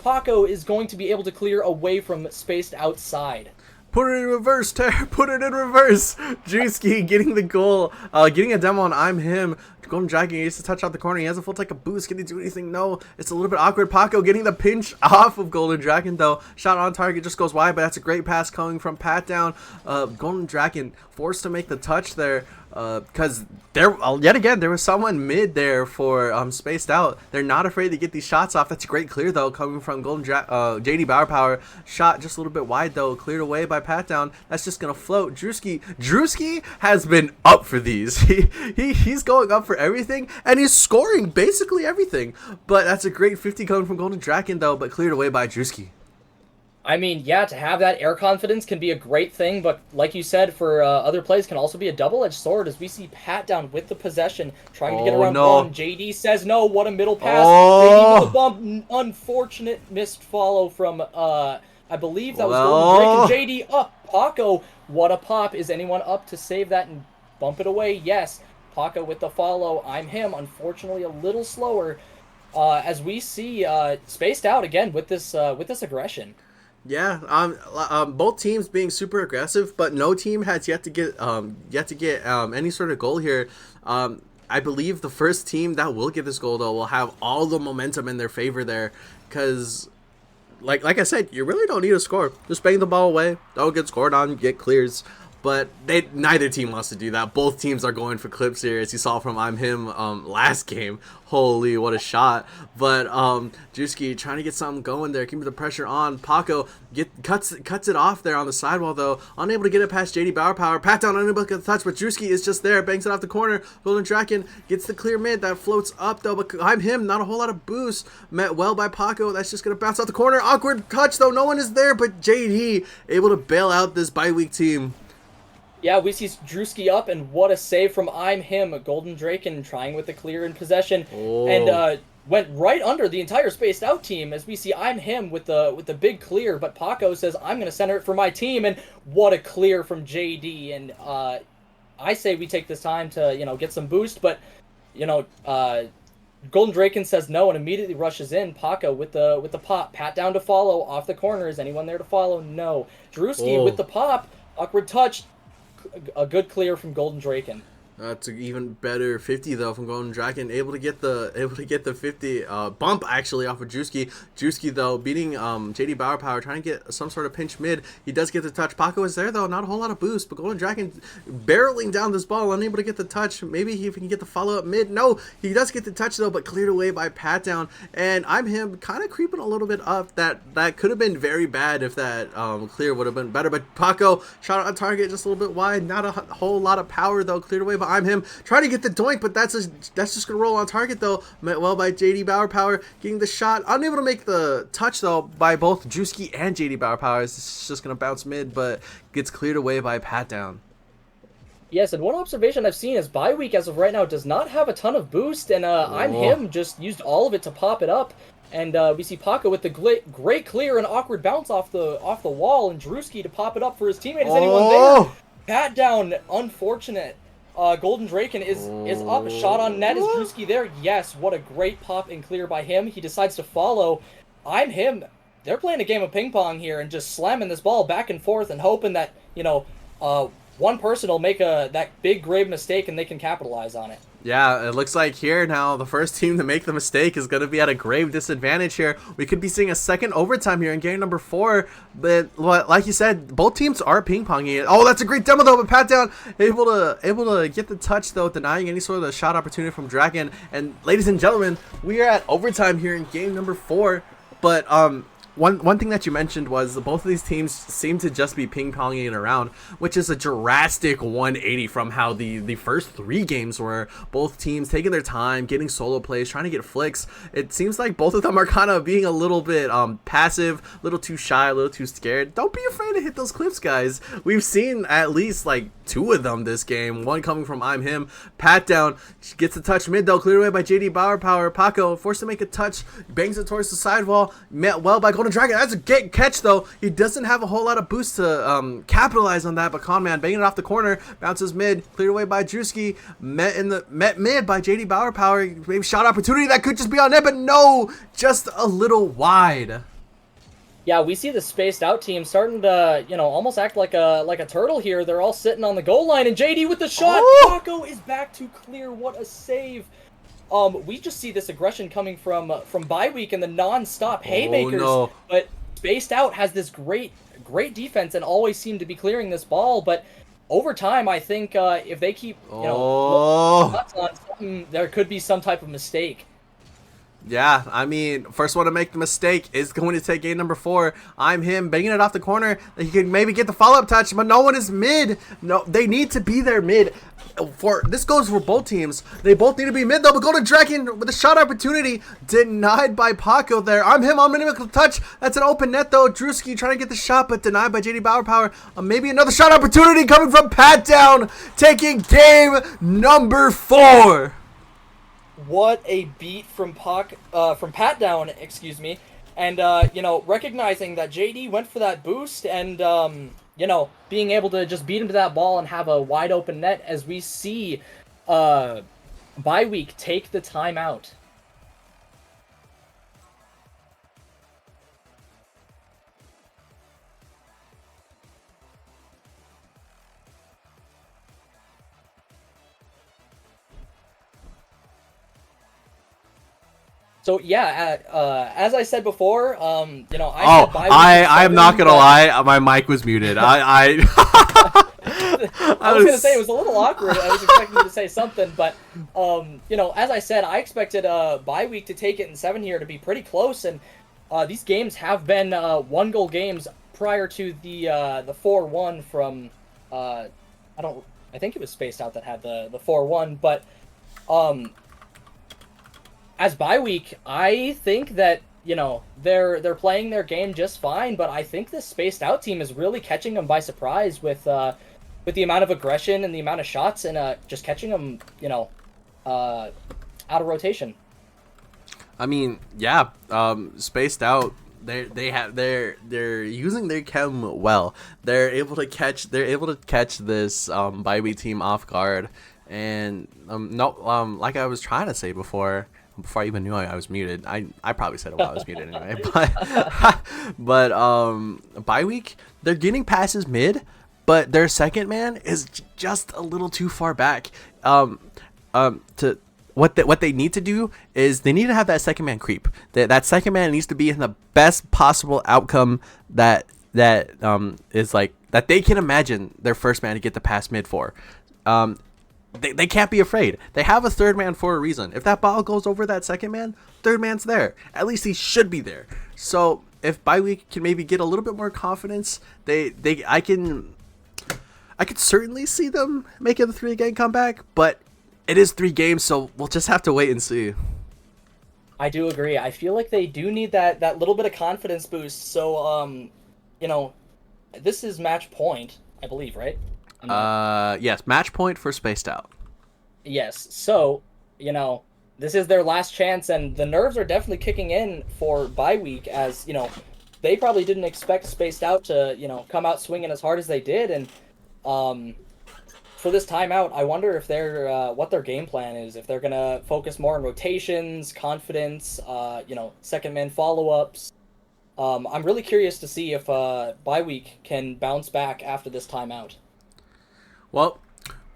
Paco is going to be able to clear away from Spaced Outside. Put it in reverse, Ter. Put it in reverse. Drewski getting the goal. Getting a demo on I'm Him. Golden Dragon needs to touch out the corner. He has a full take of boost. Can he do anything? No. It's a little bit awkward. Paco getting the pinch off of Golden Dragon, though. Shot on target just goes wide, but that's a great pass coming from Pat Down. Golden Dragon forced to make the touch there. Because there, yet again, there was someone mid there for Spaced Out. They're not afraid to get these shots off. That's a great clear though, coming from JD Power. Shot just a little bit wide though, cleared away by Pat Down. That's just gonna float. Drewski has been up for these. He's going up for everything, and he's scoring basically everything. But that's a great 50 coming from Golden Dragon though, but cleared away by Drewski. I mean, yeah, to have that air confidence can be a great thing, but like you said, for other plays can also be a double-edged sword as we see Pat Down with the possession, trying to get around one. JD says no, what a middle pass. JD with a bump, unfortunate missed follow from, I believe that was Golden Drake, and JD up. Paco, what a pop. Is anyone up to save that and bump it away? Yes. Paco with the follow. I'm Him, unfortunately a little slower, as we see Spaced Out again with this aggression. Yeah, both teams being super aggressive, but no team has yet to get any sort of goal here. I believe the first team that will get this goal though will have all the momentum in their favor there, because like I said, you really don't need a score. Just bang the ball away, don't get scored on, get clears. But neither team wants to do that. Both teams are going for clips here, as you saw from I'm Him last game. Holy, what a shot. But Drewski trying to get something going there, keeping the pressure on. Paco cuts it off there on the sidewall, though. Unable to get it past JD Power. Pat Down unable to get the touch, but Drewski is just there. Banks it off the corner. Golden Dragon gets the clear mid. That floats up, though. But I'm Him, not a whole lot of boost. Met well by Paco. That's just going to bounce out the corner. Awkward touch, though. No one is there, but JD able to bail out this bye-week team. Yeah, we see Drewski up, and what a save from I'm Him. Golden Draken trying with the clear in possession. And went right under the entire spaced out team as we see I'm him with the big clear, but Paco says I'm gonna center it for my team, and what a clear from JD. And I say we take this time to get some boost, but Golden Draken says no and immediately rushes in. Paco with the pop, pat down to follow off the corner. Is anyone there to follow? No. Drewski with the pop, awkward touch, a good clear from Golden Draken. That's an even better 50 though from Golden Dragon, able to get the 50 bump actually off of Drewski. Drewski though beating JD Bauer Power, trying to get some sort of pinch mid. He does get the touch. Paco is there though, not a whole lot of boost, but Golden Dragon barreling down this ball, unable to get the touch. Maybe if he can get the follow up mid. No, he does get the touch though, but cleared away by Pat Down. And I'm him kind of creeping a little bit up. That could have been very bad if that clear would have been better. But Paco shot on target just a little bit wide, not a whole lot of power though, cleared away by I'm him, trying to get the doink, but that's just gonna roll on target though. Met well by JD Bauer Power, getting the shot, unable to make the touch though by both Drewski and JD Bauer Power. It's just gonna bounce mid, but gets cleared away by Pat Down. Yes, and one observation I've seen is Bye Week as of right now does not have a ton of boost, and I'm him just used all of it to pop it up. And we see Paco with the great clear and awkward bounce off the wall, and Drewski to pop it up for his teammate. Is anyone there? Pat Down, unfortunate. Golden Draken is up. Shot on net. Is Drewski there? Yes. What a great pop and clear by him. He decides to follow. I'm him. They're playing a game of ping pong here and just slamming this ball back and forth and hoping that one person will make that big grave mistake and they can capitalize on it. Yeah, it looks like here now the first team to make the mistake is going to be at a grave disadvantage here. We could be seeing a second overtime here in game number 4. But like you said, both teams are ping-ponging it. Oh, that's a great demo though, but Pat Down able to get the touch though, denying any sort of the shot opportunity from Dragon. And ladies and gentlemen, we are at overtime here in game number 4. But one thing that you mentioned was both of these teams seem to just be ping-ponging it around, which is a drastic 180 from how the first 3 games were. Both teams taking their time, getting solo plays, trying to get flicks. It seems like both of them are kind of being a little bit passive, a little too shy, a little too scared. Don't be afraid to hit those clips, guys. We've seen at least like 2 of them this game. One coming from I'm him. Pat Down gets a touch mid though, cleared away by JD Bauer Power. Paco forced to make a touch, bangs it towards the sidewall, met well by Golden Dragon. That's a great catch though. He doesn't have a whole lot of boost to capitalize on that, but Conman banging it off the corner, bounces mid, cleared away by Drewski, met mid by JD Bauer Power. Maybe shot opportunity that could just be on net, but no, just a little wide. Yeah, we see the spaced out team starting to, almost act like a turtle here. They're all sitting on the goal line, and JD with the shot. Paco is back to clear. What a save. We just see this aggression coming from Bye Week and the non-stop haymakers. No. But spaced out has this great defense and always seem to be clearing this ball. But over time, I think if they keep nuts on something, there could be some type of mistake. Yeah, I mean, first one to make the mistake is going to take game number 4. I'm him, banging it off the corner. He can maybe get the follow-up touch, but no one is mid. No, they need to be there mid. This goes for both teams. They both need to be mid though, but Golden Dragon with a shot opportunity denied by Paco there. I'm him, I'm gonna make a touch. That's an open net though. Drewski trying to get the shot, but denied by JD Bauer Power. Maybe another shot opportunity coming from Pat Down, taking game number 4. What a beat from Pat Down, excuse me. And, recognizing that JD went for that boost and, being able to just beat him to that ball and have a wide open net as we see Bye Week take the timeout. So yeah, as I said before, I'm not gonna lie, my mic was muted. I was gonna say it was a little awkward. I was expecting you to say something, but as I said, I expected Bye Week to take it in 7 here to be pretty close, and these games have been 1-goal games prior to the 4-1 from I think it was Spaced Out that had the 4-1, but as Bye Week, I think that, they're playing their game just fine, but I think this Spaced Out team is really catching them by surprise with the amount of aggression and the amount of shots and just catching them, out of rotation. I mean, yeah, spaced out. They're using their chem well. They're able to catch this Bybee team off guard, and like I was trying to say before I even knew I was muted. I probably said it while I was muted anyway. But bye week, they're getting passes mid, but their second man is just a little too far back. To what they need to do is they need to have that second man creep. That second man needs to be in the best possible outcome that is like that they can imagine their first man to get the pass mid for. They can't be afraid. They have a third man for a reason. If that ball goes over that second man, third man's there. At least he should be there. So if bye week can maybe get a little bit more confidence, I could certainly see them making the 3-game comeback, but it is 3 games, so we'll just have to wait and see. I do agree. I feel like they do need that little bit of confidence boost. So, this is match point, I believe, right? Yes, match point for spaced out. Yes. So, this is their last chance, and the nerves are definitely kicking in for bye week, as, they probably didn't expect spaced out to, come out swinging as hard as they did, and, for this timeout, I wonder if they're what their game plan is. If they're gonna focus more on rotations, confidence, second man follow-ups. I'm really curious to see if bye week can bounce back after this timeout. Well,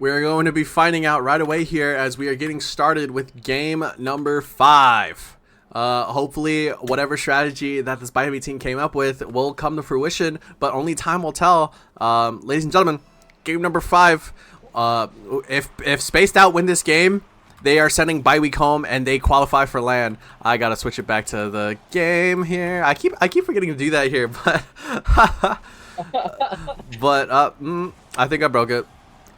we're going to be finding out right away here as we are getting started with game number 5. Hopefully, whatever strategy that this Bybee team came up with will come to fruition, but only time will tell. Ladies and gentlemen, game number 5. If spaced out win this game, they are sending bye week home and they qualify for LAN. I gotta switch it back to the game here. I keep forgetting to do that here, but I think I broke it.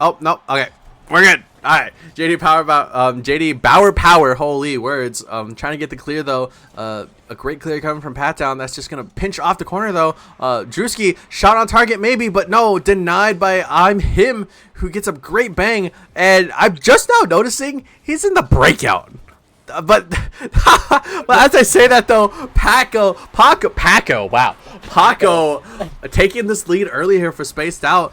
Oh no, okay, we're good. All right, JD Bauer Power. Holy words. Trying to get the clear though. A great clear coming from Pat Down. That's just gonna pinch off the corner though. Drewski shot on target maybe, but no, denied by I'm Him, who gets a great bang. And I'm just now noticing he's in the breakout. But as I say that though, Paco, taking this lead early here for spaced out.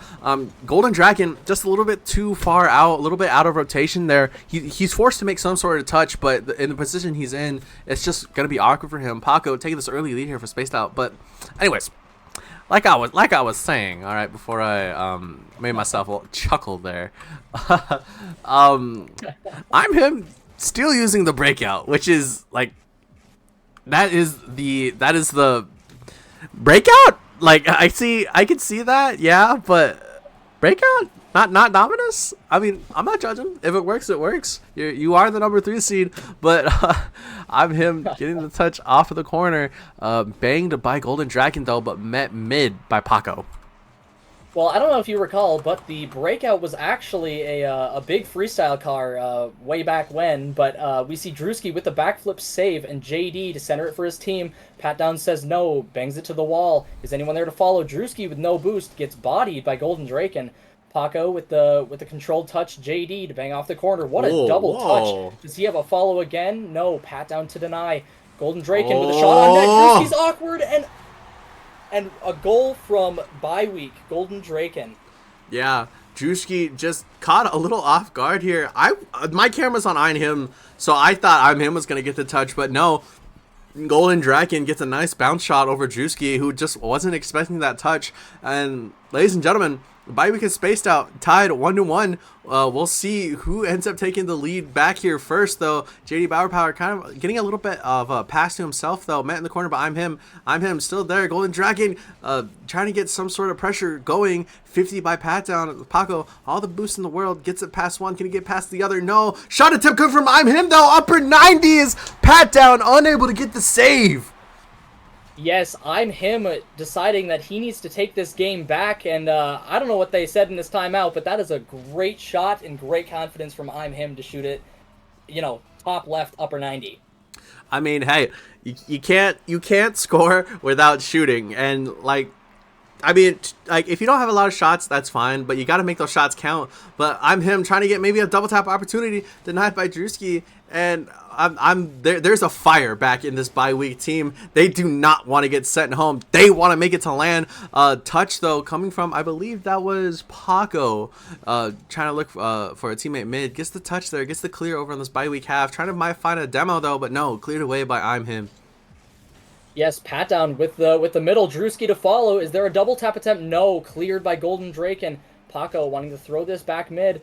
Golden Dragon just a little bit too far out, a little bit out of rotation there. He's forced to make some sort of touch, but in the position he's in, it's just gonna be awkward for him. Paco taking this early lead here for spaced out. But anyways, like I was saying, all right, before I made myself a little chuckle there. I'm Him. Still using the breakout, which is like that is the breakout. Like I can see that, yeah, but breakout, not Dominus. I mean, I'm not judging. If it works, it works. You are the number 3 seed, but I'm Him getting the touch off of the corner, banged by Golden Dragon though, but met mid by Paco. Well, I don't know if you recall, but the breakout was actually a big freestyle car way back when, but we see Drewski with the backflip save and JD to center it for his team. Pat Down says no, bangs it to the wall. Is anyone there to follow? Drewski with no boost gets bodied by Golden Draken. Paco with the controlled touch, JD to bang off the corner. What a double touch. Does he have a follow again? No, Pat Down to deny. Golden Draken with a shot on net. Drewski's awkward and a goal from bye week, Golden Draken. Yeah, Drewski just caught a little off guard here. My camera's on I'm Him, so I thought I'm Him was going to get the touch, but no. Golden Draken gets a nice bounce shot over Drewski, who just wasn't expecting that touch. And ladies and gentlemen, the bye week is spaced out, tied 1-1. We'll see who ends up taking the lead back here first, though. JD Bauer Power kind of getting a little bit of a pass to himself, though. Met in the corner, but I'm Him still there. Golden Dragon trying to get some sort of pressure going. 50 by Pat Down. Paco, all the boost in the world, gets it past one. Can he get past the other? No. Shot attempt coming from I'm Him, though. Upper 90s. Pat Down unable to get the save. Yes, I'm Him deciding that he needs to take this game back, and I don't know what they said in this timeout, but that is a great shot and great confidence from I'm Him to shoot it, top left, upper 90. I mean, hey, you can't score without shooting, and like I mean, like, if you don't have a lot of shots, that's fine, but you got to make those shots count. But I'm him trying to get maybe a double tap opportunity denied by Drewski, and I'm there. There's a fire back in this bye week team. They do not want to get sent home. They want to make it to land. Touch though coming from, I believe that was Paco, trying to look for a teammate mid. Gets the touch there. Gets the clear over on this bye week half. Trying to might find a demo though, but no, cleared away by I'm him. Yes, pat down with the middle. Drewski to follow. Is there a double tap attempt? No. Cleared by Golden Drake, and Paco wanting to throw this back mid.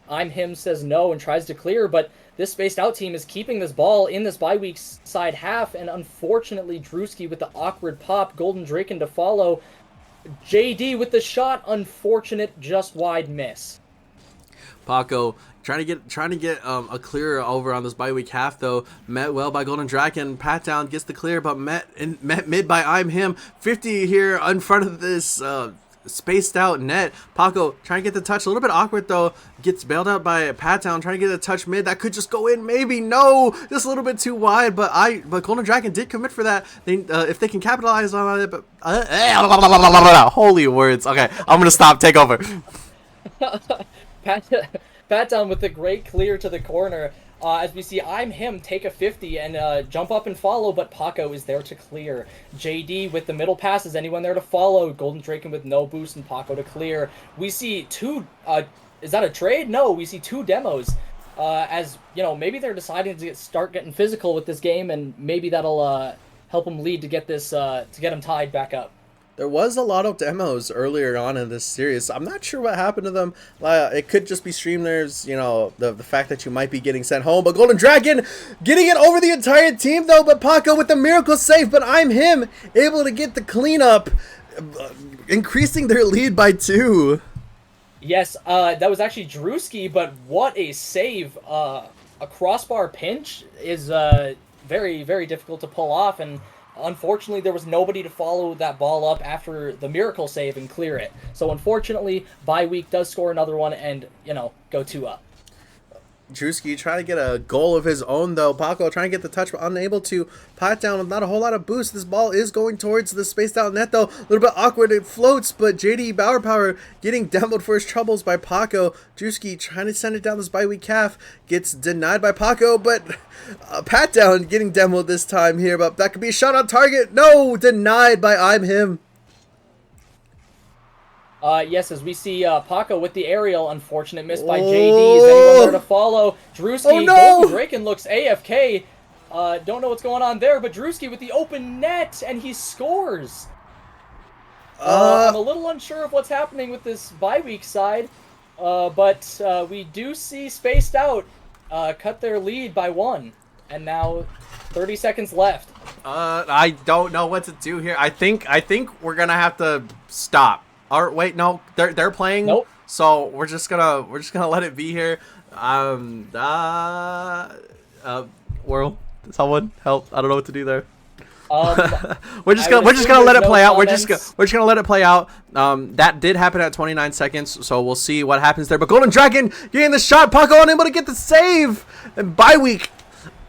I'm him says no and tries to clear, but this spaced out team is keeping this ball in this bye week side half, and unfortunately Drewski with the awkward pop. Golden Drake to follow. JD with the shot. Unfortunate, just wide miss. Paco trying to get a clear over on this bye week half though. Met well by Golden Dragon. Pat down gets the clear, but met mid by I'm him. 50 here in front of this spaced out net. Paco trying to get the touch, a little bit awkward though. Gets bailed out by Pat down, trying to get a touch mid that could just go in. Maybe no, just a little bit too wide. But Golden Dragon did commit for that. They if they can capitalize on it. But holy words. Okay, I'm gonna stop. Take over. Pat down with the great clear to the corner. As we see, I'm him take a 50 and jump up and follow, but Paco is there to clear. JD with the middle pass. Is anyone there to follow? Golden Draken with no boost and Paco to clear. We see two. Is that a trade? No, we see two demos. As you know, maybe they're deciding to start getting physical with this game, and maybe that'll help them lead to get this to get them tied back up. There was a lot of demos earlier on in this series. I'm not sure what happened to them. It could just be streamers, you know, the fact that you might be getting sent home. But Golden Dragon getting it over the entire team, though. But Paco with the miracle save. But I'm him able to get the cleanup, increasing their lead by 2. Yes, that was actually Drewski, but what a save. A crossbar pinch is very, very difficult to pull off, and unfortunately, there was nobody to follow that ball up after the miracle save and clear it. So unfortunately, bye week does score another one and, you know, go 2 up. Drewski trying to get a goal of his own, though. Paco trying to get the touch, but unable to. Pat down with not a whole lot of boost. This ball is going towards the spaced out net, though. A little bit awkward. It floats, but JD Bauer Power getting demoed for his troubles by Paco. Drewski trying to send it down this bye week calf. Gets denied by Paco, but Pat down getting demoed this time here. But that could be a shot on target. No, denied by I'm him. Yes, as we see Paco with the aerial, unfortunate miss by JD. Is anyone there to follow? Drewski, oh, no! Golden Draken looks AFK. Don't know what's going on there, but Drewski with the open net, and he scores. I'm a little unsure of what's happening with this bye week side, but we do see Spaced Out cut their lead by 1, and now 30 seconds left. I don't know what to do here. I think we're gonna have to stop. Or wait, no, they're playing. Nope. So we're just gonna let it be here. World, someone help! I don't know what to do there. we're just gonna let it play out. We're just gonna let it play out. That did happen at 29 seconds, so we'll see what happens there. But Golden Dragon getting the shot. Paco unable to get the save, and bye week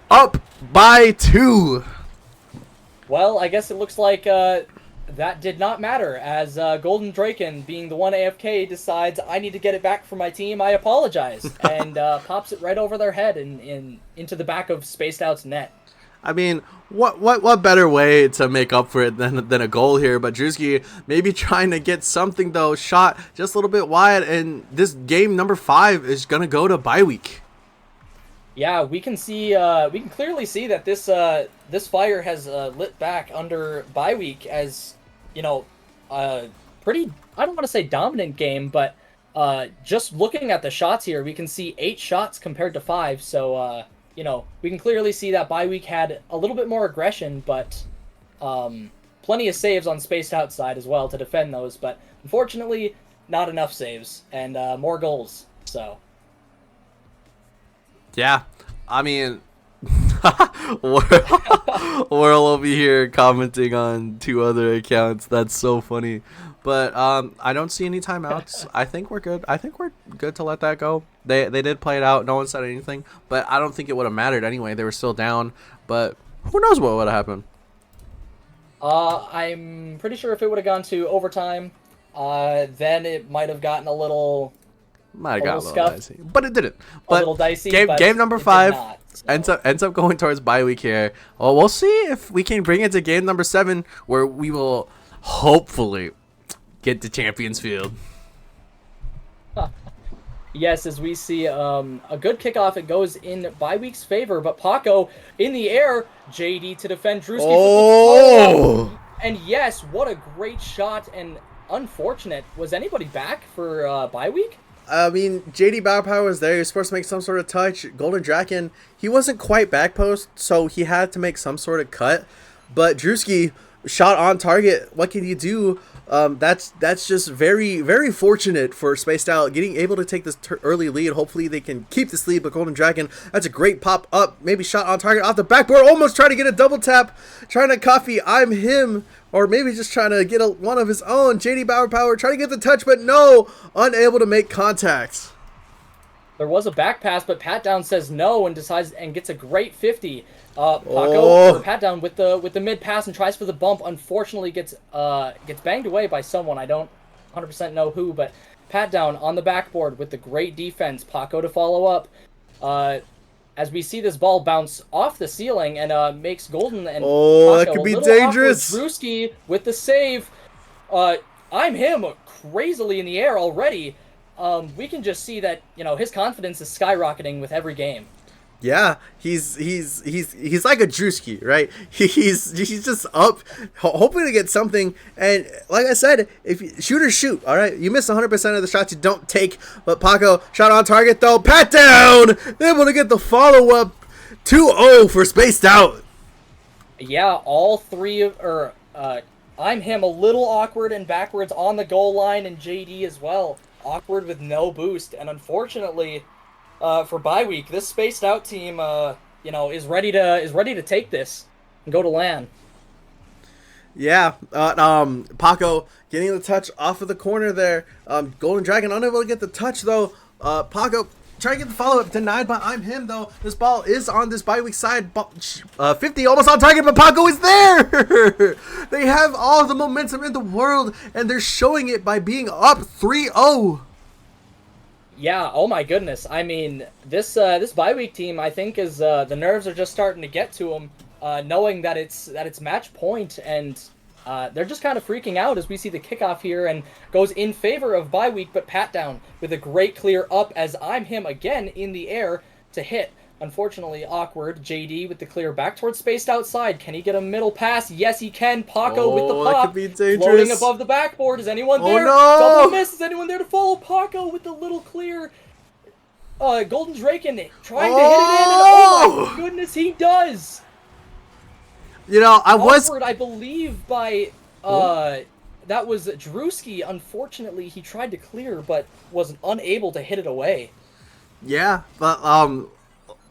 up by 2. Well, I guess it looks like that did not matter, as Golden Draken, being the one AFK, decides I need to get it back for my team. I apologize, and pops it right over their head and into the back of Spaced Out's net. I mean, what better way to make up for it than a goal here? But Drewski maybe trying to get something though, shot just a little bit wide, and this game number 5 is gonna go to bye week. Yeah, we can clearly see that this fire has lit back under bye week, as you know, pretty, I don't want to say dominant game, but just looking at the shots here, we can see 8 shots compared to 5. So you know, we can clearly see that bye week had a little bit more aggression, but plenty of saves on Spaced Out side as well to defend those. But unfortunately, not enough saves and more goals. So. Yeah, I mean, Whirl over here commenting on 2 other accounts. That's so funny. But I don't see any timeouts. I think we're good. I think we're good to let that go. They did play it out. No one said anything. But I don't think it would have mattered anyway. They were still down. But who knows what would have happened. I'm pretty sure if it would have gone to overtime, then it might have gotten a little Might have got a little scuffed. dicey, but it didn't. A But little dicey, game, but game number it did 5 not, so. ends up going towards bye week here. Well, we'll see if we can bring it to game number 7, where we will hopefully get to Champions Field. Yes, as we see a good kickoff, it goes in bye week's favor, but Paco in the air, JD to defend Drewski. Oh! And yes, what a great shot, and unfortunate. Was anybody back for bye week? I mean, JD Bauerpower was there. He was supposed to make some sort of touch. Golden Dragon, he wasn't quite back post, so he had to make some sort of cut. But Drewski shot on target. What can you do? That's just very, very fortunate for Spaced Out getting able to take this early lead. Hopefully they can keep this lead, but Golden Dragon, that's a great pop up. Maybe shot on target off the backboard. Almost trying to get a double tap. Trying to copy I'm Him. Or maybe just trying to get one of his own. JD Bauerpower trying to get the touch, but no. Unable to make contact. There was a back pass, but Pat Down says no and decides and gets a great 50. Paco or Pat Down with the mid pass and tries for the bump. Unfortunately, gets banged away by someone. I don't 100% know who, but Pat Down on the backboard with the great defense. Paco to follow up. As we see this ball bounce off the ceiling and makes Golden and Paco that could be dangerous. Drewski with the save. I'm Him crazily in the air already. We can just see that his confidence is skyrocketing with every game. Yeah, he's like a Drewski, right? He's just up, hoping to get something. And like I said, if you shoot, all right, you miss 100% of the shots you don't take. But Paco shot on target though. Pat Down able to get the follow up. 2-0 for Spaced Out. Yeah, all three I'm Him a little awkward and backwards on the goal line, and JD as well awkward with no boost. And unfortunately, for bye week, this Spaced Out team, is ready to take this and go to LAN. Yeah, Paco getting the touch off of the corner there. Golden Dragon unable to get the touch though. Paco trying to get the follow up, denied by I'm Him though. This ball is on this bye week side. 50 almost on target, but Paco is there. They have all the momentum in the world, and they're showing it by being up 3-0. Yeah, oh my goodness. I mean, this bye week team, I think, is the nerves are just starting to get to them, knowing that it's match point, and they're just kind of freaking out as we see the kickoff here and goes in favor of bye week, but Pat Down with a great clear up as I'm Him again in the air to hit. Unfortunately, awkward. JD with the clear back towards Spaced Outside. Can he get a middle pass? Yes, he can. Paco with the pop. That could be dangerous. Floating above the backboard. Is anyone there? No! Double miss. Is anyone there to follow? Paco with the little clear. Golden Draken trying to hit it in. And oh my goodness, he does. Awkward, I believe, by that was Drewski. Unfortunately, he tried to clear, but was unable to hit it away. Yeah, but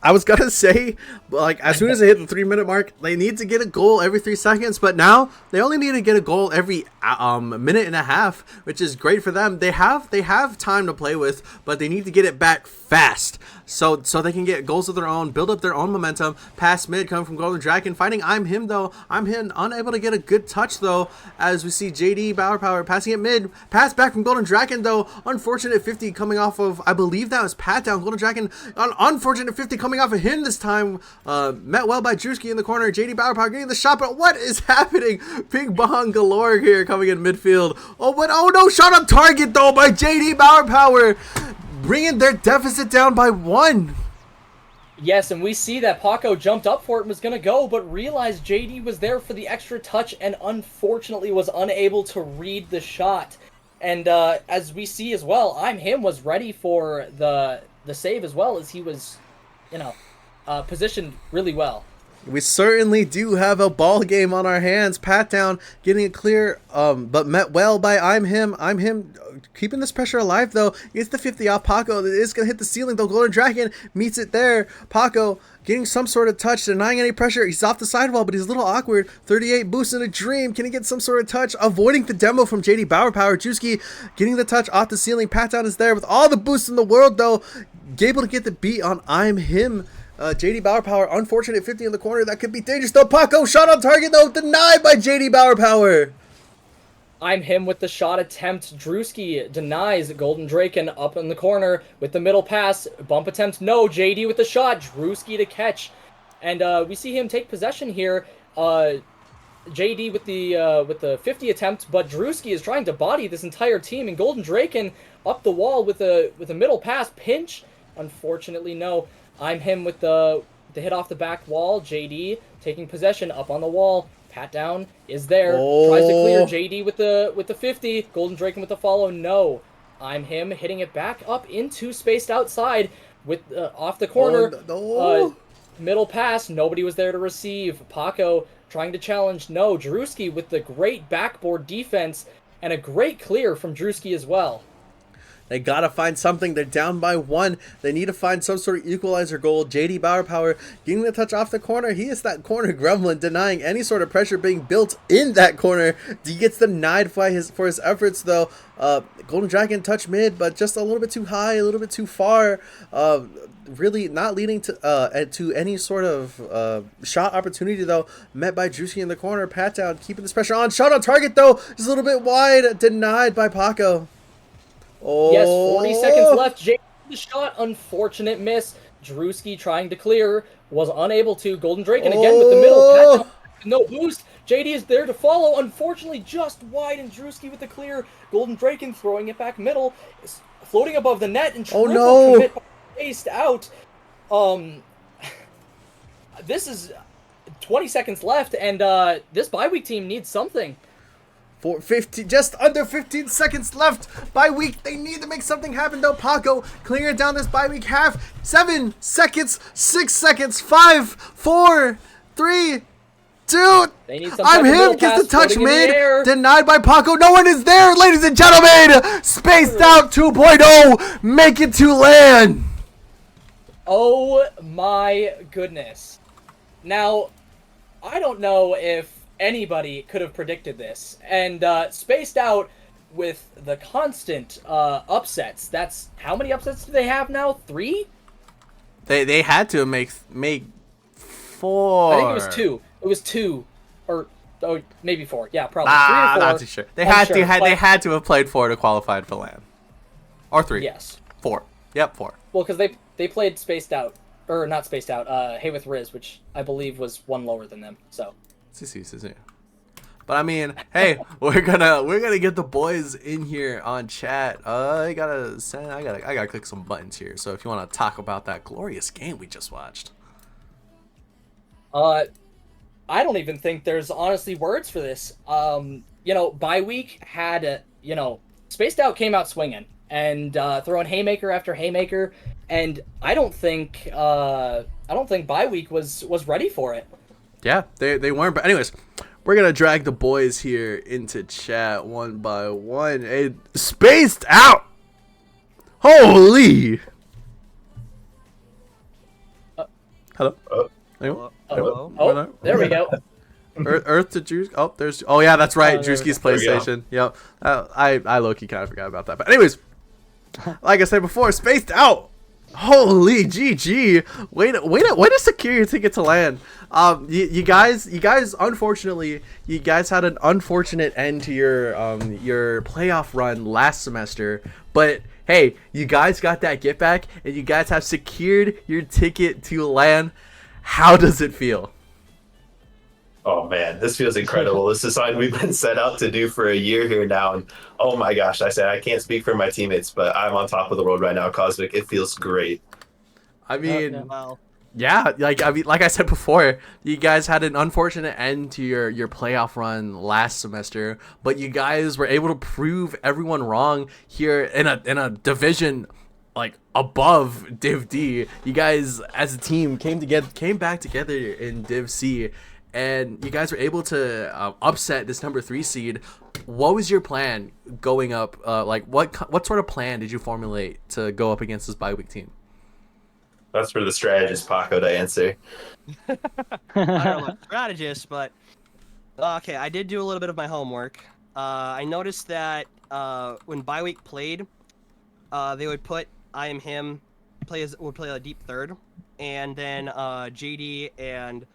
I was gonna say, like, as soon as they hit the 3-minute mark, they need to get a goal every 3 seconds. But now they only need to get a goal every minute and a half, which is great for them. They have time to play with, but they need to get it back fast, so they can get goals of their own, build up their own momentum. Pass mid coming from Golden Dragon, finding I'm Him though. I'm Him unable to get a good touch though, as we see JD Bauerpower passing it mid. Pass back from Golden Dragon though. Unfortunate 50 coming off of, I believe that was Pat Down. Golden Dragon, an unfortunate 50 coming off of him this time. Met well by Drewski in the corner. JD Bauerpower getting the shot, but what is happening? Ping pong galore here coming in midfield. Oh no, shot on target though by JD Bauerpower, bringing their deficit down by 1. Yes, and we see that Paco jumped up for it and was going to go, but realized JD was there for the extra touch and unfortunately was unable to read the shot. And as we see as well, I'm Him was ready for the save as well, as he was, positioned really well. We certainly do have a ball game on our hands. Pat Down getting it clear, but met well by I'm Him. I'm Him keeping this pressure alive though. Gets the 50 off Paco. It is going to hit the ceiling though. Golden Dragon meets it there. Paco getting some sort of touch, denying any pressure. He's off the sidewall, but he's a little awkward. 38 boost in a dream. Can he get some sort of touch? Avoiding the demo from JD Bauerpower. Drewski getting the touch off the ceiling. Pat Down is there with all the boosts in the world though. Able to get the beat on I'm Him. JD Bauer Power, unfortunate 50 in the corner. That could be dangerous though. Paco, shot on target though, denied by JD Bauer Power. I'm him with the shot attempt. Drewski denies Golden Draken up in the corner with the middle pass. Bump attempt, no. JD with the shot. Drewski to catch. And we see him take possession here. JD with the 50 attempt, but Drewski is trying to body this entire team, and Golden Draken up the wall with a middle pass. Pinch. Unfortunately, no. I'm him with the hit off the back wall. JD taking possession up on the wall. Pat down is there. Tries to clear. JD with the 50. Golden Draken with the follow. No. I'm him hitting it back up into spaced outside with off the corner. Middle pass. Nobody was there to receive. Paco trying to challenge. No. Drewski with the great backboard defense and a great clear from Drewski as well. They gotta find something. They're down by 1. They need to find some sort of equalizer goal. JD Bauer Power getting the touch off the corner. He is that corner gremlin, denying any sort of pressure being built in that corner. He gets denied for his efforts though. Golden Dragon touch mid, but just a little bit too high, a little bit too far. Really not leading to any sort of shot opportunity though. Met by Juicy in the corner. Pat down, keeping this pressure on. Shot on target though, just a little bit wide. Denied by Paco. Oh. Yes, 40 seconds left. JD the shot, unfortunate miss. Drewski trying to clear, was unable to. Golden Draken again with the middle. No boost. JD is there to follow. Unfortunately, just wide, and Drewski with the clear. Golden Draken throwing it back middle, is floating above the net, and triple commit spaced out. This is 20 seconds left, and this bye week team needs something. Just under 15 seconds left. Bye week, they need to make something happen though. Paco clearing down this bye week half. 7 seconds, 6 seconds, 5, 4, 3, 2. I'm him, gets the touch mid. Denied by Paco. No one is there, ladies and gentlemen. Spaced out 2.0. Make it to land. Oh my goodness. Now, I don't know if anybody could have predicted this, and spaced out with the constant upsets. That's how many upsets do they have now? 3? They had to make 4. I think it was 2. It was 2, or maybe 4. Yeah, probably 3 or 4. Not too sure. They had to have played 4 to qualify for LAN, or 3. Yes. 4. Yep, 4. Well, because they played spaced out, or not spaced out. Hey with Riz, which I believe was 1 lower than them. So. But I mean, hey, we're gonna get the boys in here on chat. I gotta click some buttons here. So if you want to talk about that glorious game we just watched, I don't even think there's honestly words for this. Bye week had spaced out came out swinging and throwing haymaker after haymaker, and I don't think bye week was ready for it. Yeah, they weren't. But anyways, we're going to drag the boys here into chat one by one. And spaced out. Holy. Hello? Anyone? Hello? Oh, there we go. Earth to Juice. Oh, there's. Oh, yeah, that's right. Drewski's PlayStation. Yep. I low-key kind of forgot about that. But anyways, like I said before, spaced out. Holy GG. Way to secure your ticket to LAN. You guys unfortunately, you guys had an unfortunate end to your playoff run last semester, but hey, you guys got that get back and you guys have secured your ticket to LAN. How does it feel? Oh man, this feels incredible. This is something we've been set out to do for a year here now, and oh my gosh, I can't speak for my teammates, but I'm on top of the world right now, Cosmic. It feels great. I mean, yeah, like I said before, you guys had an unfortunate end to your playoff run last semester, but you guys were able to prove everyone wrong here in a division like above Div D. You guys as a team came back together in Div C. And you guys were able to upset this number 3 seed. What was your plan going up? What sort of plan did you formulate to go up against this bye week team? That's for the strategist Paco to answer. I don't know, strategist, but okay, I did do a little bit of my homework. I noticed that when bye week played, they would put I am him would play a deep third, and then JD and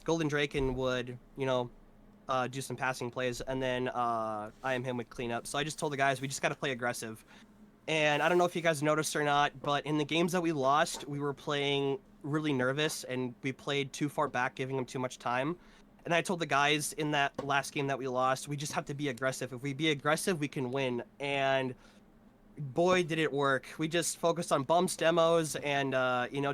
Golden Draken would, do some passing plays, and then I am him would clean up. So I just told the guys we just got to play aggressive. And I don't know if you guys noticed or not, but in the games that we lost, we were playing really nervous, and we played too far back, giving them too much time. And I told the guys in that last game that we lost, we just have to be aggressive. If we be aggressive, we can win. And boy, did it work. We just focused on bumps, demos, and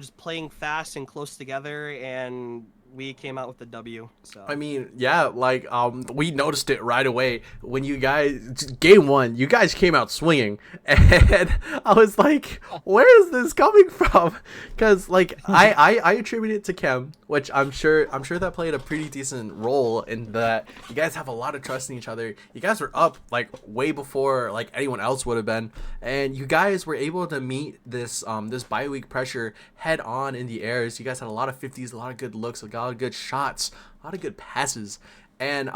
just playing fast and close together, and we came out with the W. So I mean, yeah, like we noticed it right away when you guys game 1. You guys came out swinging, and I was like, "Where is this coming from?" Because like I attribute it to Chem, which I'm sure that played a pretty decent role in that. You guys have a lot of trust in each other. You guys were up like way before like anyone else would have been, and you guys were able to meet this this bye week pressure head on in the airs. You guys had a lot of 50s, a lot of good looks, a lot of good shots, a lot of good passes, and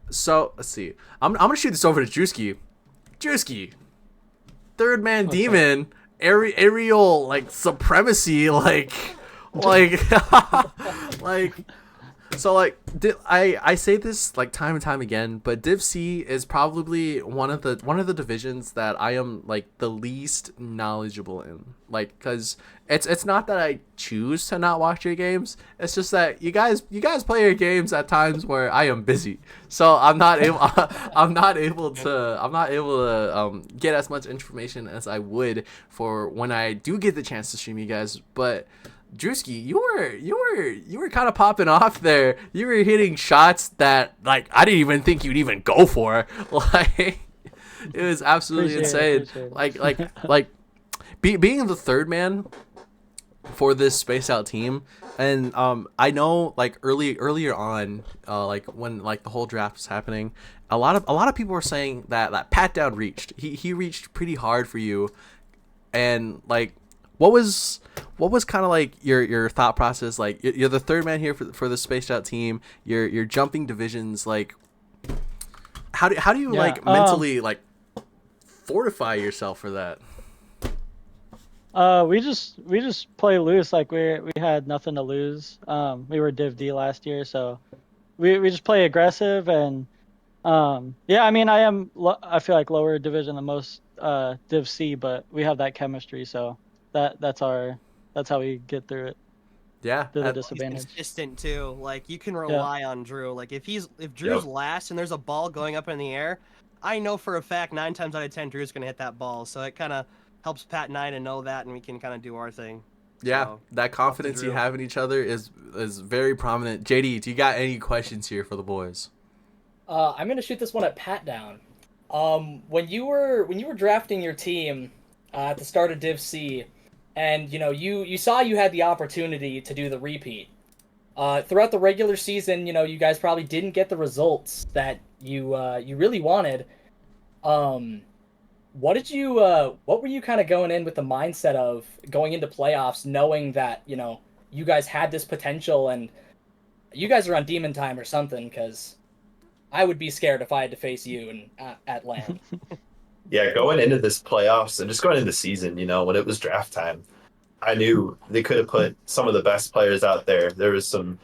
so let's see. I'm gonna shoot this over to Drewski, third man demon, aerial like supremacy, like so like I say this like time and time again, but Div C is probably one of the divisions that I am like the least knowledgeable in, like because it's not that I choose to not watch your games, it's just that you guys play your games at times where I am busy, so I'm not able to get as much information as I would for when I do get the chance to stream you guys. But Drewski, you were kind of popping off there. You were hitting shots that like I didn't even think you'd even go for. Like it was absolutely insane. Like being the third man for this spaced out team, and I know like earlier on, like when like the whole draft was happening, a lot of people were saying that Pat Down reached. He reached pretty hard for you, and like. What was kind of like your thought process? Like you're the third man here for the spaced out team. You're jumping divisions. Like how do you like mentally like fortify yourself for that? We just play loose. Like we had nothing to lose. We were Div D last year, so we just play aggressive, and yeah, I mean I feel like lower division than most Div C, but we have that chemistry, so that's how we get through it. Yeah, to the disadvantage. He's consistent too. Like you can rely on Drew. Like if Drew's last and there's a ball going up in the air, I know for a fact 9 times out of 10 Drew's gonna hit that ball. So it kind of helps Pat and I to know that, and we can kind of do our thing. Yeah, so, that confidence you have in each other is very prominent. JD, do you got any questions here for the boys? I'm gonna shoot this one at Pat Down. When you were drafting your team at the start of Div C, and you saw you had the opportunity to do the repeat. Throughout the regular season, you guys probably didn't get the results that you really wanted. What were you kind of going in with the mindset of going into playoffs, knowing that you guys had this potential, and you guys are on demon time or something? Because I would be scared if I had to face you at LAN. Yeah, going into this playoffs and just going into the season, when it was draft time, I knew they could have put some of the best players out there. There was some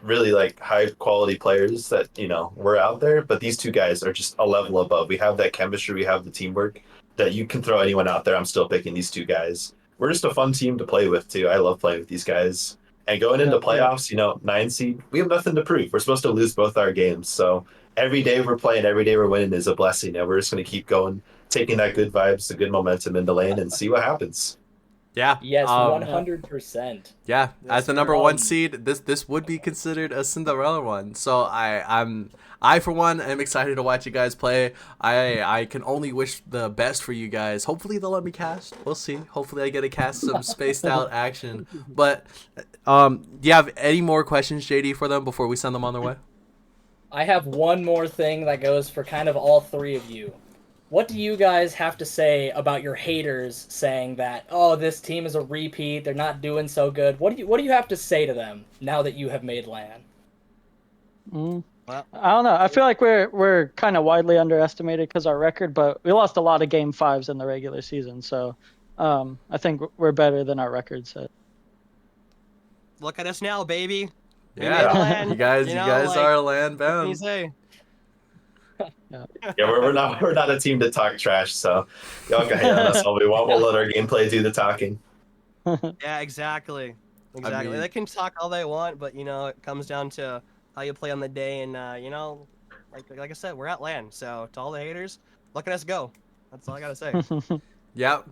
really like high quality players that, were out there, but these two guys are just a level above. We have that chemistry, we have the teamwork that you can throw anyone out there. I'm still picking these two guys. We're just a fun team to play with too. I love playing with these guys. And going into playoffs, 9 seed, we have nothing to prove. We're supposed to lose both our games. So every day we're playing, every day we're winning is a blessing. And we're just going to keep going, taking that good vibes, the good momentum into lane and see what happens. Yeah. Yes, 100%. Yeah, as the number 1 seed, this would be considered a Cinderella one. So I for one am excited to watch you guys play. I can only wish the best for you guys. Hopefully they'll let me cast. We'll see. Hopefully I get to cast some spaced out action. But do you have any more questions, JD, for them before we send them on their way? I have one more thing that goes for kind of all three of you. What do you guys have to say about your haters saying that, oh, this team is a repeat, they're not doing so good? What do you have to say to them now that you have made LAN? I don't know. I feel like we're kind of widely underestimated because our record, but we lost a lot of game 5s in the regular season. So I think we're better than our record says. Look at us now, baby. We Yeah. made a land, You guys like, are land what can you bound. say? Yeah, we're not a team to talk trash, so y'all can hate on us all we want. We'll let our gameplay do the talking. Yeah, exactly. Exactly. mean- They can talk all they want, but it comes down to how you play on the day, and like I said, we're at land. So to all the haters, look at us go. That's all I gotta say. Yeah.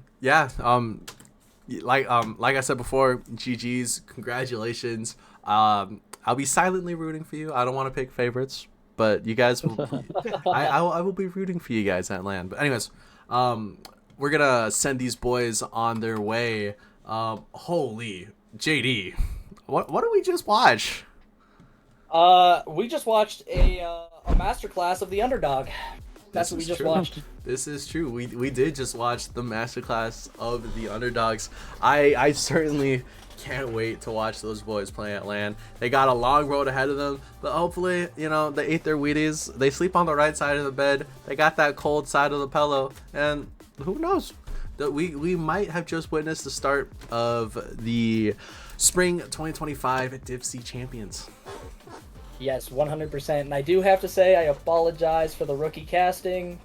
Like I said before, GG's, congratulations. I'll be silently rooting for you. I don't want to pick favorites, but you guys will. I will be rooting for you guys at land. But anyways, we're gonna send these boys on their way. Holy JD, what did we just watch? We just watched a masterclass of the underdog. That's what we just watched. This is true. We did just watch the masterclass of the underdogs. I certainly can't wait to watch those boys play at LAN. They got a long road ahead of them, but hopefully, they ate their Wheaties. They sleep on the right side of the bed. They got that cold side of the pillow, and who knows? That we might have just witnessed the start of the spring 2025 DivC champions. Yes, 100%. And I do have to say, I apologize for the rookie casting.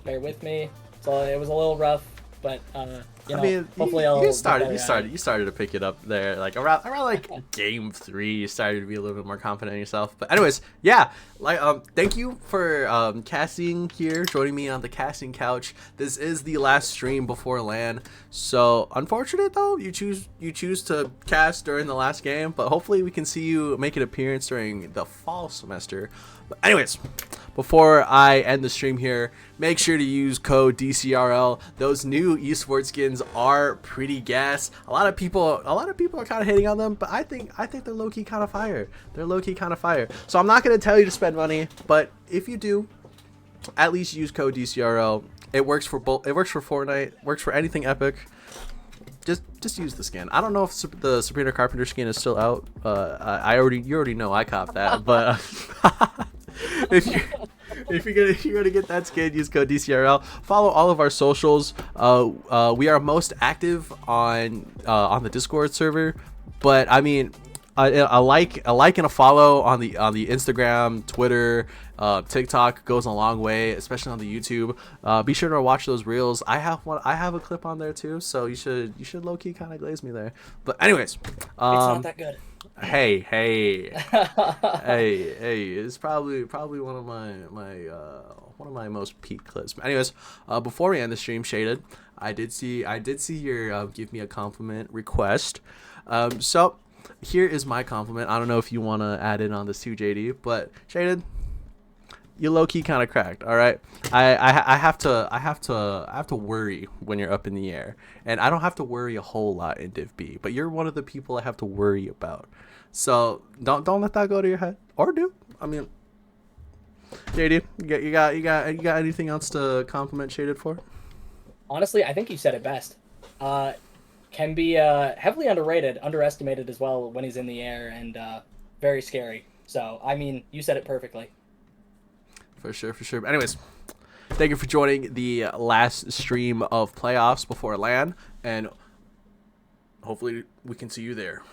Bear with me. So it was a little rough, but hopefully you started to pick it up there, like around like game 3. You started to be a little bit more confident in yourself. But anyways, yeah, thank you for casting here, joining me on the casting couch. This is the last stream before LAN, so unfortunate though you choose to cast during the last game, but hopefully we can see you make an appearance during the fall semester. But anyways, before I end the stream here, make sure to use code DCRL. Those new esports skins are pretty gas. A lot of people are kind of hating on them, but I think they're low-key kind of fire. So I'm not going to tell you to spend money, but if you do, at least use code DCRL. It works for both. It works for Fortnite, works for anything Epic. Just use the skin. I don't know if the Sabrina Carpenter skin is still out. You already know I copped that, but if you're gonna get that skin, use code DCRL. Follow all of our socials. We are most active on the Discord server, but I mean, a like and a follow on the Instagram, Twitter, TikTok goes a long way, especially on the YouTube. Be sure to watch those reels. I have a clip on there too, so you should low key kind of glaze me there. But anyways, it's not that good. Hey, it's probably one of my most peak clips. But anyways, before we end the stream, Shaded, I did see your give me a compliment request. So here is my compliment. I don't know if you want to add in on this too, JD, but Shaded, you low key kind of cracked. All right, I have to worry when you're up in the air, and I don't have to worry a whole lot in Div B, but you're one of the people I have to worry about. So don't let that go to your head, or do. I mean, JD, you got anything else to compliment Shaded for? Honestly, I think you said it best. Can be heavily underrated, underestimated as well when he's in the air, and very scary. So I mean, you said it perfectly. For sure. But anyways, thank you for joining the last stream of playoffs before LAN, and hopefully we can see you there.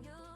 you.